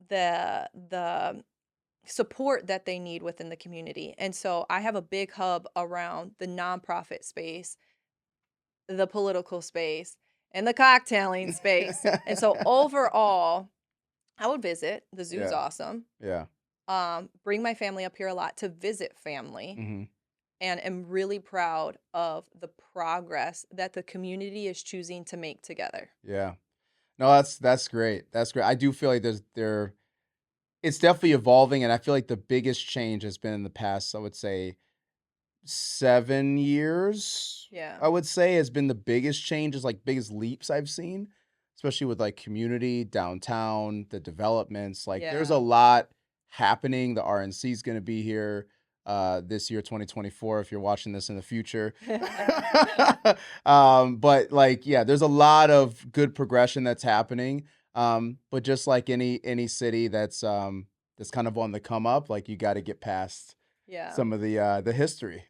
Speaker 1: the support that they need within the community. And so I have a big hub around the nonprofit space, the political space, and the cocktailing space. And so overall, I would visit. The zoo's
Speaker 2: Yeah.
Speaker 1: awesome.
Speaker 2: Yeah.
Speaker 1: Bring my family up here a lot to visit family.
Speaker 2: Mm-hmm.
Speaker 1: And am really proud of the progress that the community is choosing to make together.
Speaker 2: Yeah. No, that's great. That's great. I do feel like it's definitely evolving, and I feel like the biggest change has been in the past, I would say 7 years.
Speaker 1: Yeah.
Speaker 2: I would say has been the biggest changes, like biggest leaps I've seen, especially with like community, downtown, the developments. Like there's a
Speaker 1: Yeah.
Speaker 2: lot happening. The RNC is going to be here this year, 2024, if you're watching this in the future. But like, yeah, there's a lot of good progression that's happening. But just like any city that's kind of on the come up, like you got to get past
Speaker 1: Yeah.
Speaker 2: some of the history.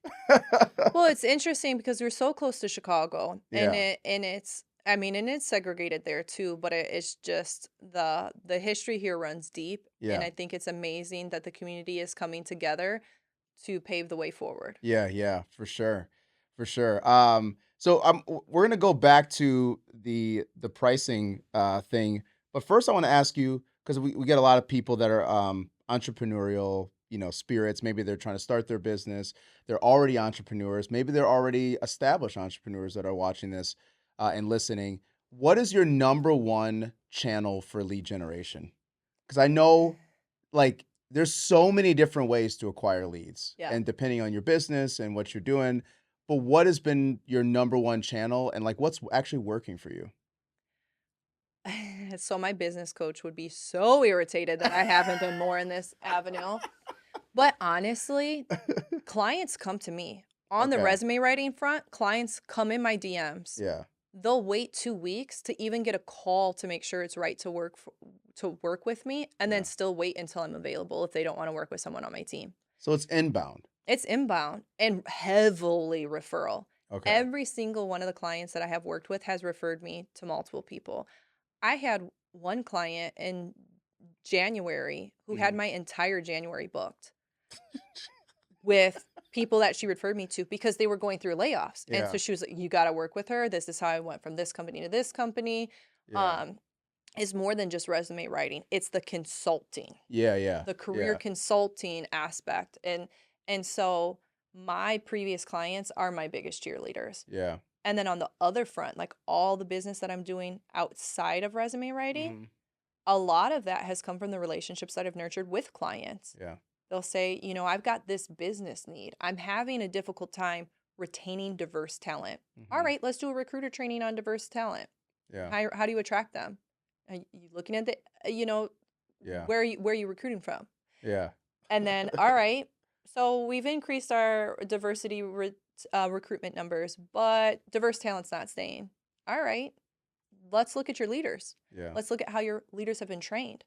Speaker 1: Well, it's interesting because we're so close to Chicago, and
Speaker 2: Yeah.
Speaker 1: it's segregated there too, but it's just the history here runs deep, and
Speaker 2: Yeah.
Speaker 1: I think it's amazing that the community is coming together to pave the way forward.
Speaker 2: Yeah, for sure. For sure. So we're gonna go back to the pricing thing, but first I want to ask you, because we get a lot of people that are entrepreneurial, spirits. Maybe they're trying to start their business. They're already entrepreneurs. Maybe they're already established entrepreneurs that are watching this and listening. What is your number one channel for lead generation? Because I know, like, there's so many different ways to acquire leads,
Speaker 1: Yeah.
Speaker 2: and depending on your business and what you're doing, but what has been your number one channel, and like what's actually working for you?
Speaker 1: So my business coach would be so irritated that I haven't done more in this avenue. But honestly, clients come to me. On the
Speaker 2: Okay.
Speaker 1: resume writing front, clients come in my DMs.
Speaker 2: Yeah.
Speaker 1: They'll wait 2 weeks to even get a call to make sure it's right to work with me, and
Speaker 2: Yeah.
Speaker 1: then still wait until I'm available if they don't want to work with someone on my team.
Speaker 2: So it's inbound.
Speaker 1: It's inbound and heavily referral.
Speaker 2: Okay.
Speaker 1: Every single one of the clients that I have worked with has referred me to multiple people. I had one client in January who had
Speaker 2: Mhm.
Speaker 1: my entire January booked with people that she referred me to because they were going through layoffs. And
Speaker 2: Yeah.
Speaker 1: so she was like, you got to work with her. This is how I went from this company to this company.
Speaker 2: Yeah.
Speaker 1: It's more than just resume writing. It's the consulting,
Speaker 2: Yeah.
Speaker 1: the career
Speaker 2: Yeah.
Speaker 1: consulting aspect. And so my previous clients are my biggest cheerleaders.
Speaker 2: Yeah.
Speaker 1: And then on the other front, like all the business that I'm doing outside of resume writing,
Speaker 2: Mhm.
Speaker 1: a lot of that has come from the relationships that I've nurtured with clients.
Speaker 2: Yeah.
Speaker 1: They'll say, I've got this business need. I'm having a difficult time retaining diverse talent. All
Speaker 2: Mhm.
Speaker 1: right, let's do a recruiter training on diverse talent.
Speaker 2: Yeah.
Speaker 1: How do you attract them? Are you looking at the,
Speaker 2: Yeah.
Speaker 1: where are you recruiting from?
Speaker 2: Yeah.
Speaker 1: And then, all right, so we've increased our diversity recruitment numbers, but diverse talent's not staying. All right, let's look at your leaders.
Speaker 2: Yeah.
Speaker 1: Let's look at how your leaders have been trained.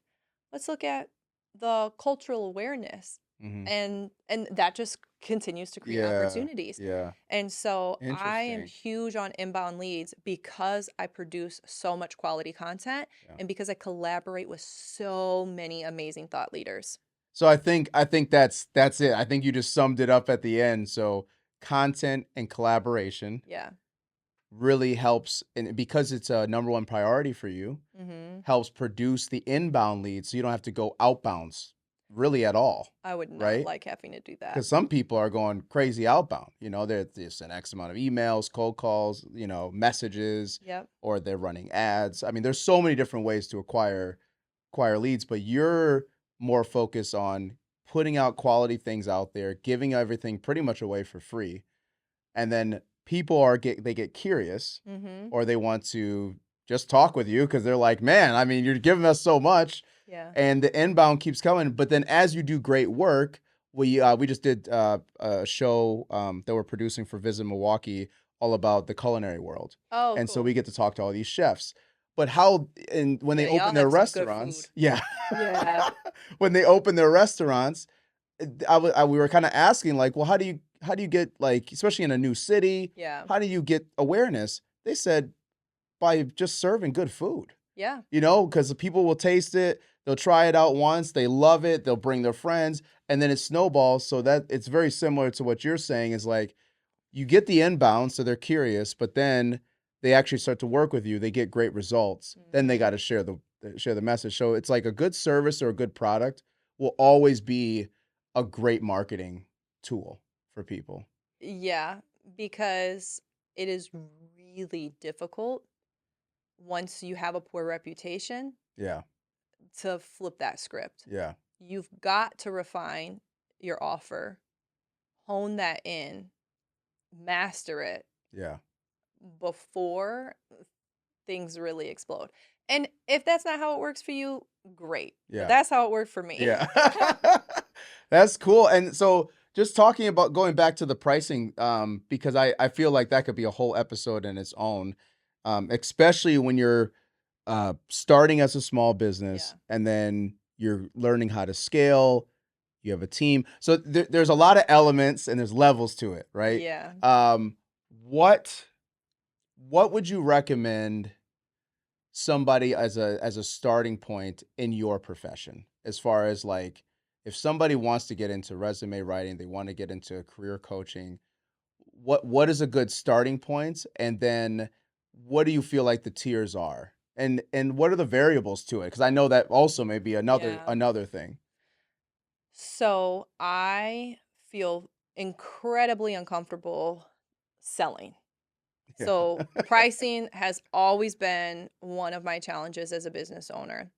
Speaker 1: Let's look at the cultural awareness.
Speaker 2: Mhm.
Speaker 1: And that just continues to create
Speaker 2: Yeah.
Speaker 1: opportunities.
Speaker 2: Yeah.
Speaker 1: And so I am
Speaker 2: Interesting.
Speaker 1: huge on inbound leads because I produce so much quality content
Speaker 2: Yeah.
Speaker 1: and because I collaborate with so many amazing thought leaders.
Speaker 2: So I think that's it. I think you just summed it up at the end. So content and collaboration
Speaker 1: Yeah.
Speaker 2: really helps, and because it's a number one priority for you,
Speaker 1: Mm-hmm.
Speaker 2: helps produce the inbound leads so you don't have to go outbounds. really at all,
Speaker 1: I would not
Speaker 2: right?
Speaker 1: like having to do that.
Speaker 2: Because some people are going crazy outbound. There's an X amount of emails, cold calls, messages,
Speaker 1: Yep.
Speaker 2: or they're running ads. I mean, there's so many different ways to acquire leads, but you're more focused on putting out quality things out there, giving everything pretty much away for free. And then people they get curious,
Speaker 1: Mm-hmm.
Speaker 2: or they want to just talk with you because they're like, man, I mean, you're giving us so much.
Speaker 1: Yeah.
Speaker 2: And the inbound keeps coming. But then as you do great work, we just did a show that we're producing for Visit Milwaukee all about the culinary world.
Speaker 1: Oh,
Speaker 2: And so
Speaker 1: cool.
Speaker 2: we get to talk to all these chefs. But when they
Speaker 1: Yeah, y'all
Speaker 2: open their
Speaker 1: have some good
Speaker 2: restaurants,
Speaker 1: food.
Speaker 2: yeah,
Speaker 1: Yeah.
Speaker 2: when they open their restaurants, we were kind of asking like, well, how do you get, like, especially in a new city,
Speaker 1: Yeah.
Speaker 2: how do you get awareness? They said by just serving good food.
Speaker 1: Yeah.
Speaker 2: Because the people will taste it, they'll try it out once, they love it, they'll bring their friends, and then it snowballs. So that it's very similar to what you're saying, is like you get the inbound, so they're curious, but then they actually start to work with you, they get great results. Then they got to share the message. So it's like a good service or a good product will always be a great marketing tool for people.
Speaker 1: Yeah, because it is really difficult once you have a poor reputation
Speaker 2: Yeah.
Speaker 1: to flip that script.
Speaker 2: Yeah.
Speaker 1: You've got to refine your offer, hone that in, master it
Speaker 2: Yeah.
Speaker 1: before things really explode. And if that's not how it works for you, great.
Speaker 2: Yeah.
Speaker 1: But that's how it worked for me.
Speaker 2: Yeah. That's cool. And so just talking about going back to the pricing, because I feel like that could be a whole episode in its own, especially when you're starting as a small business, and then you're learning how to scale. You have a team. So there's a lot of elements and there's levels to it, right?
Speaker 1: Yeah.
Speaker 2: What would you recommend somebody as a starting point in your profession, as far as like, if somebody wants to get into resume writing, they want to get into career coaching, what is a good starting point? And then what do you feel like the tiers are? And what are the variables to it? Because I know that also may be another thing.
Speaker 1: So I feel incredibly uncomfortable selling.
Speaker 2: Yeah.
Speaker 1: So pricing has always been one of my challenges as a business owner.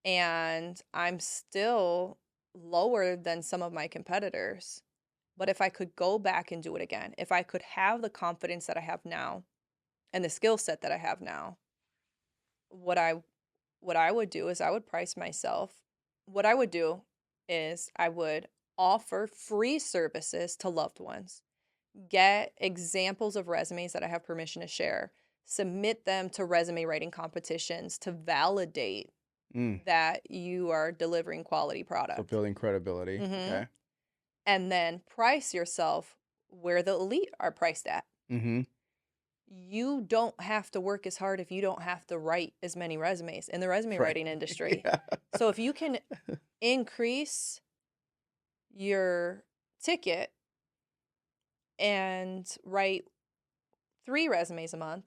Speaker 1: And I'm still lower than some of my competitors. But if I could go back and do it again, if I could have the confidence that I have now and the skill set that I have now, what I would do is I would price myself. What I would do is I would offer free services to loved ones. Get examples of resumes that I have permission to share. Submit them to resume writing competitions to validate that you are delivering quality product.
Speaker 2: So building credibility.
Speaker 1: Mm-hmm.
Speaker 2: Okay.
Speaker 1: And then price yourself where the elite are priced at.
Speaker 2: Mm-hmm.
Speaker 1: You don't have to work as hard if you don't have to write as many resumes in the resume writing industry.
Speaker 2: Yeah.
Speaker 1: So if you can increase your ticket and write 3 resumes a month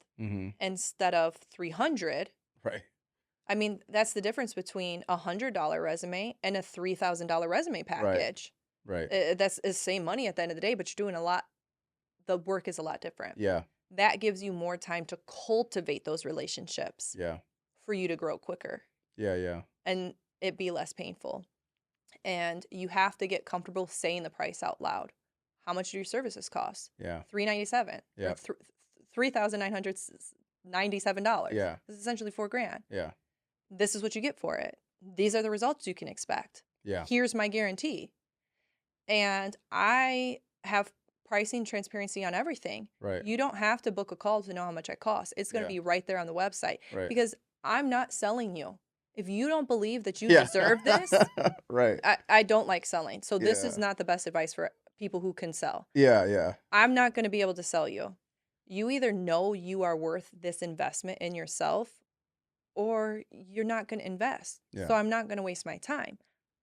Speaker 1: instead of 300,
Speaker 2: right?
Speaker 1: I mean, that's the difference between $100 resume and a $3,000 resume package.
Speaker 2: Right.
Speaker 1: That's the same money at the end of the day, but you're doing a lot. The work is a lot different.
Speaker 2: Yeah.
Speaker 1: That gives you more time to cultivate those relationships.
Speaker 2: Yeah.
Speaker 1: For you to grow quicker.
Speaker 2: Yeah. Yeah.
Speaker 1: And it be less painful. And you have to get comfortable saying the price out loud. How much do your services cost?
Speaker 2: Yeah.
Speaker 1: $397.
Speaker 2: Yeah.
Speaker 1: $3,997.
Speaker 2: Yeah.
Speaker 1: This is essentially $4,000.
Speaker 2: Yeah.
Speaker 1: This is what you get for it. These are the results you can expect.
Speaker 2: Yeah.
Speaker 1: Here's my guarantee. And I have pricing transparency on everything.
Speaker 2: Right.
Speaker 1: You don't have to book a call to know how much it costs. It's going to be right there on the website.
Speaker 2: Right.
Speaker 1: Because I'm not selling you. If you don't believe that you deserve this,
Speaker 2: right.
Speaker 1: I don't like selling. So this is not the best advice for people who can sell.
Speaker 2: Yeah, yeah.
Speaker 1: I'm not going to be able to sell you. You either know you are worth this investment in yourself, or you're not going to invest.
Speaker 2: Yeah.
Speaker 1: So I'm not going to waste my time.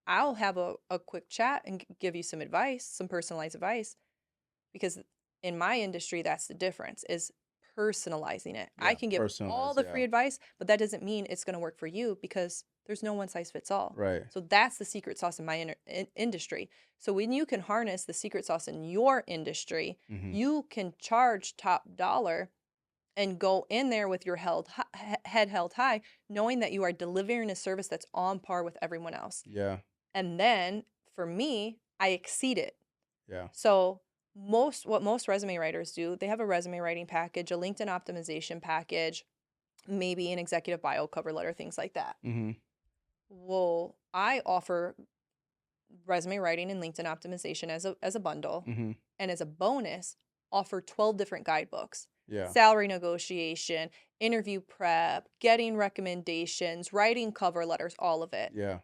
Speaker 1: I'll have a quick chat and give you some advice, some personalized advice, because in my industry, that's the difference, is personalizing it. I can give all the free advice, but that doesn't mean it's going to work for you, because There's no one size fits all.
Speaker 2: Right.
Speaker 1: So that's the secret sauce in my industry. So when you can harness the secret sauce in your industry,
Speaker 2: Mm-hmm.
Speaker 1: you can charge top dollar and go in there with your head held high, knowing that you are delivering a service that's on par with everyone else.
Speaker 2: Yeah.
Speaker 1: And then for me, I exceed it.
Speaker 2: Yeah.
Speaker 1: So what most resume writers do, they have a resume writing package, a LinkedIn optimization package, maybe an executive bio, cover letter, things like that.
Speaker 2: Mm-hmm.
Speaker 1: Well, I offer resume writing and LinkedIn optimization as a bundle,
Speaker 2: Mm-hmm.
Speaker 1: and as a bonus, offer 12 different guidebooks.
Speaker 2: Yeah.
Speaker 1: Salary negotiation, interview prep, getting recommendations, writing cover letters, all of it.
Speaker 2: Yeah.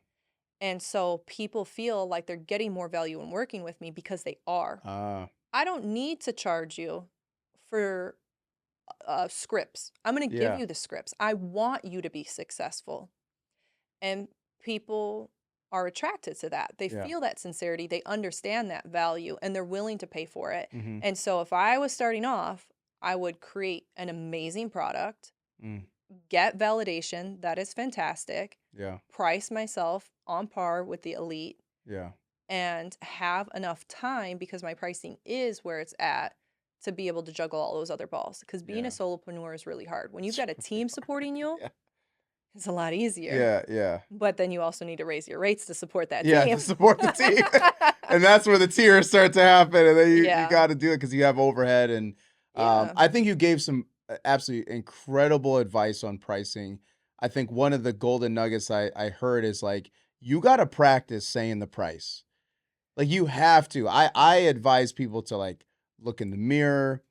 Speaker 1: And so people feel like they're getting more value in working with me because they are. I don't need to charge you for scripts. I'm going to give
Speaker 2: Yeah.
Speaker 1: you the scripts. I want you to be successful. And people are attracted to that. They
Speaker 2: Yeah.
Speaker 1: feel that sincerity. They understand that value and they're willing to pay for it.
Speaker 2: Mm-hmm.
Speaker 1: And so if I was starting off, I would create an amazing product, get validation. That is fantastic.
Speaker 2: Yeah.
Speaker 1: Price myself on par with the elite.
Speaker 2: Yeah.
Speaker 1: And have enough time, because my pricing is where it's at, to be able to juggle all those other balls. Because being a solopreneur is really hard. When you've got a team supporting you, it's a lot easier.
Speaker 2: Yeah. Yeah.
Speaker 1: But then you also need to raise your rates to support that
Speaker 2: Yeah.
Speaker 1: team.
Speaker 2: To support the team. And that's where the tears start to happen. And then you got to do it because you have overhead. And I think you gave some absolutely incredible advice on pricing. I think one of the golden nuggets I heard is like, you got to practice saying the price. Like you have to. I advise people to like look in the mirror,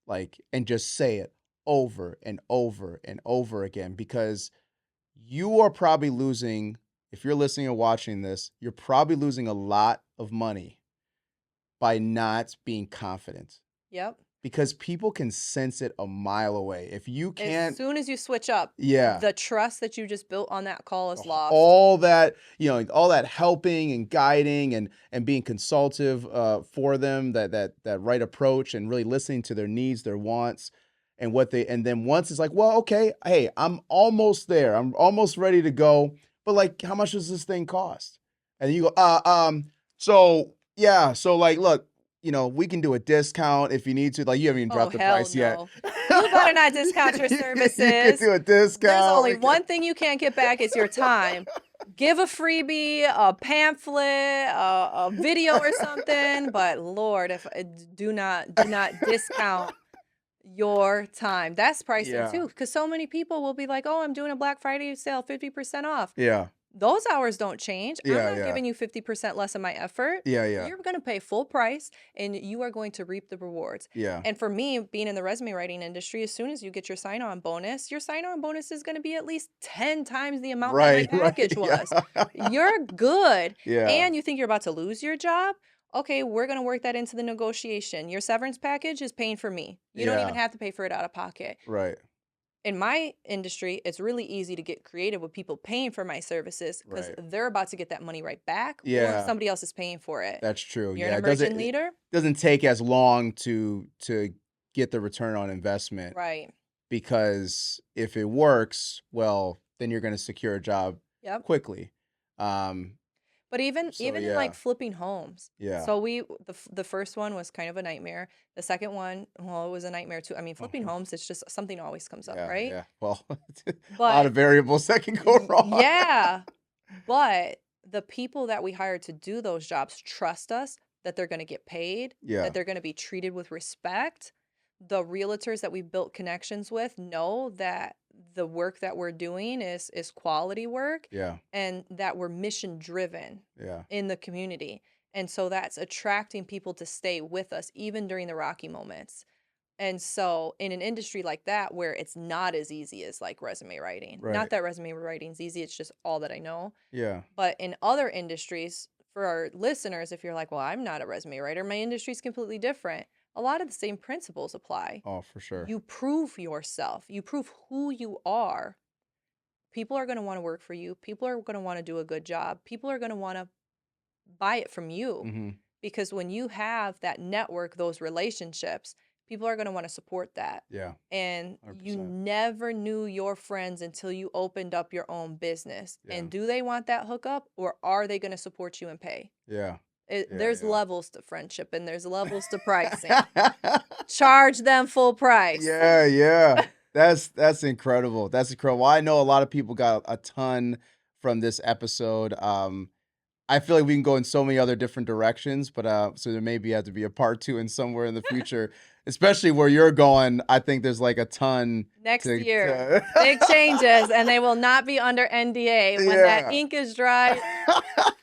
Speaker 2: like, and just say it over and over and over again, because you are probably losing, if you're listening or watching this, you're probably losing a lot of money by not being confident.
Speaker 1: Yep.
Speaker 2: Because people can sense it a mile away. If you can't,
Speaker 1: as soon as you switch up,
Speaker 2: yeah,
Speaker 1: the trust that you just built on that call is lost.
Speaker 2: All that, all that helping and guiding and being consultative for them, that right approach, and really listening to their needs, their wants, and and then once it's like, well, okay, hey, I'm almost there. I'm almost ready to go. But like, how much does this thing cost? And then you go, so yeah, so like, look, we can do a discount if you need to. Like, you haven't even dropped the price yet.
Speaker 1: You better not discount your services.
Speaker 2: You can do a discount.
Speaker 1: There's only one thing you can't get back, is your time. Give a freebie, a pamphlet, a video or something. But Lord, do not discount your time. That's pricing too, because so many people will be like, oh, I'm doing a Black Friday sale, 50% off.
Speaker 2: Yeah.
Speaker 1: Those hours don't change.
Speaker 2: Yeah,
Speaker 1: I'm not giving you 50% less of my effort.
Speaker 2: Yeah, yeah.
Speaker 1: You're going to pay full price, and you are going to reap the rewards.
Speaker 2: Yeah.
Speaker 1: And for me, being in the resume writing industry, as soon as you get your sign-on bonus is going to be at least 10 times the amount that my package was. Yeah. You're good.
Speaker 2: Yeah.
Speaker 1: And you think you're about to lose your job? Okay, we're going to work that into the negotiation. Your severance package is paying for me. You don't even have to pay for it out of pocket.
Speaker 2: Right.
Speaker 1: In my industry, it's really easy to get creative with people paying for my services, because they're about to get that money right back, or somebody else is paying for it.
Speaker 2: That's true.
Speaker 1: You're an emerging leader.
Speaker 2: It doesn't take as long to get the return on investment.
Speaker 1: Right.
Speaker 2: Because if it works, well, then you're going to secure a job quickly.
Speaker 1: But even in like flipping homes.
Speaker 2: Yeah.
Speaker 1: So the first one was kind of a nightmare. The second one, well, it was a nightmare too. I mean, flipping homes, it's just something always comes up, right?
Speaker 2: Yeah. Well, a lot of variables that can go wrong.
Speaker 1: Yeah. But the people that we hire to do those jobs trust us, that they're going to get paid, that they're going to be treated with respect. The realtors that we built connections with know that the work that we're doing is quality work, and that we're mission driven in the community. And so that's attracting people to stay with us even during the rocky moments. And so in an industry like that, where it's not as easy as like resume writing, not that resume writing is easy, it's just all that I know.
Speaker 2: Yeah.
Speaker 1: But in other industries, for our listeners, if you're like, well, I'm not a resume writer, my industry is completely different. A lot of the same principles apply.
Speaker 2: Oh, for sure.
Speaker 1: You prove yourself. You prove who you are. People are going to want to work for you. People are going to want to do a good job. People are going to want to buy it from you.
Speaker 2: Mm-hmm.
Speaker 1: Because when you have that network, those relationships, people are going to want to support that.
Speaker 2: Yeah.
Speaker 1: And
Speaker 2: 100%.
Speaker 1: you never knew your friends until you opened up your own business.
Speaker 2: Yeah.
Speaker 1: And do they want that hookup, or are they going to support you and pay?
Speaker 2: Yeah.
Speaker 1: There's levels to friendship, and there's levels to pricing. Charge them full price.
Speaker 2: Yeah. That's incredible. That's incredible. I know a lot of people got a ton from this episode. I feel like we can go in so many other different directions, but so there maybe have to be a part 2 in somewhere in the future, especially where you're going. I think there's like a ton
Speaker 1: next year. Big changes, and they will not be under NDA when that ink is dry.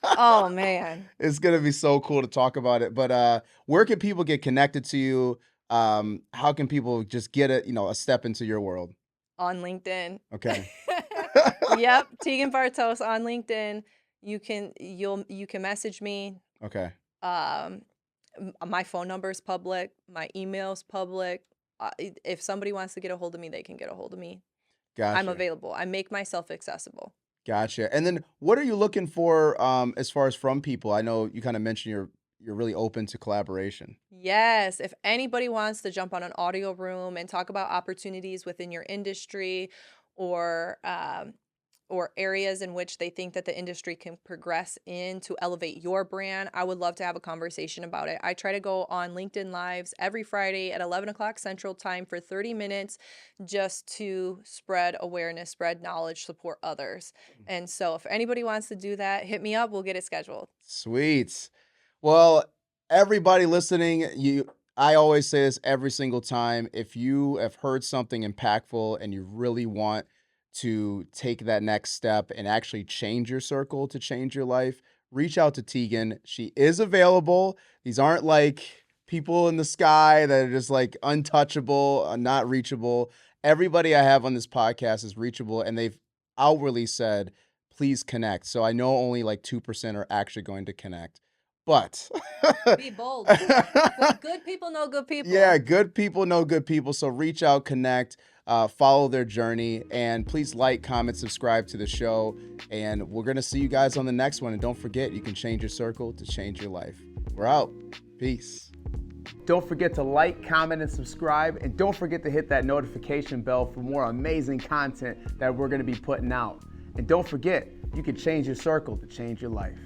Speaker 1: Oh man,
Speaker 2: it's gonna be so cool to talk about it. But where can people get connected to you? How can people just get a step into your world?
Speaker 1: On LinkedIn.
Speaker 2: Okay.
Speaker 1: Yep, Teegan Bartos on LinkedIn. You can message me.
Speaker 2: Okay.
Speaker 1: My phone number is public. My email's public. If somebody wants to get a hold of me, they can get a hold of me.
Speaker 2: Gotcha.
Speaker 1: I'm available. I make myself accessible.
Speaker 2: Gotcha. And then what are you looking for as far as from people? I know you kind of mentioned you're really open to collaboration.
Speaker 1: Yes. If anybody wants to jump on an audio room and talk about opportunities within your industry, or areas in which they think that the industry can progress in to elevate your brand, I would love to have a conversation about it. I try to go on LinkedIn Lives every Friday at 11 o'clock Central Time for 30 minutes just to spread awareness, spread knowledge, support others. And so if anybody wants to do that, hit me up. We'll get it scheduled.
Speaker 2: Sweet. Well, everybody listening, I always say this every single time. If you have heard something impactful and you really want to take that next step and actually change your circle to change your life, reach out to Teegan. She is available. These aren't like people in the sky that are just like untouchable, not reachable. Everybody I have on this podcast is reachable, and they've outwardly said, please connect. So I know only like 2% are actually going to connect. But
Speaker 1: be bold. Good people know good people.
Speaker 2: Yeah, good people know good people. So reach out, connect, follow their journey, and please like, comment, subscribe to the show. And we're going to see you guys on the next one. And don't forget, you can change your circle to change your life. We're out. Peace. Don't forget to like, comment, and subscribe. And don't forget to hit that notification bell for more amazing content that we're going to be putting out. And don't forget, you can change your circle to change your life.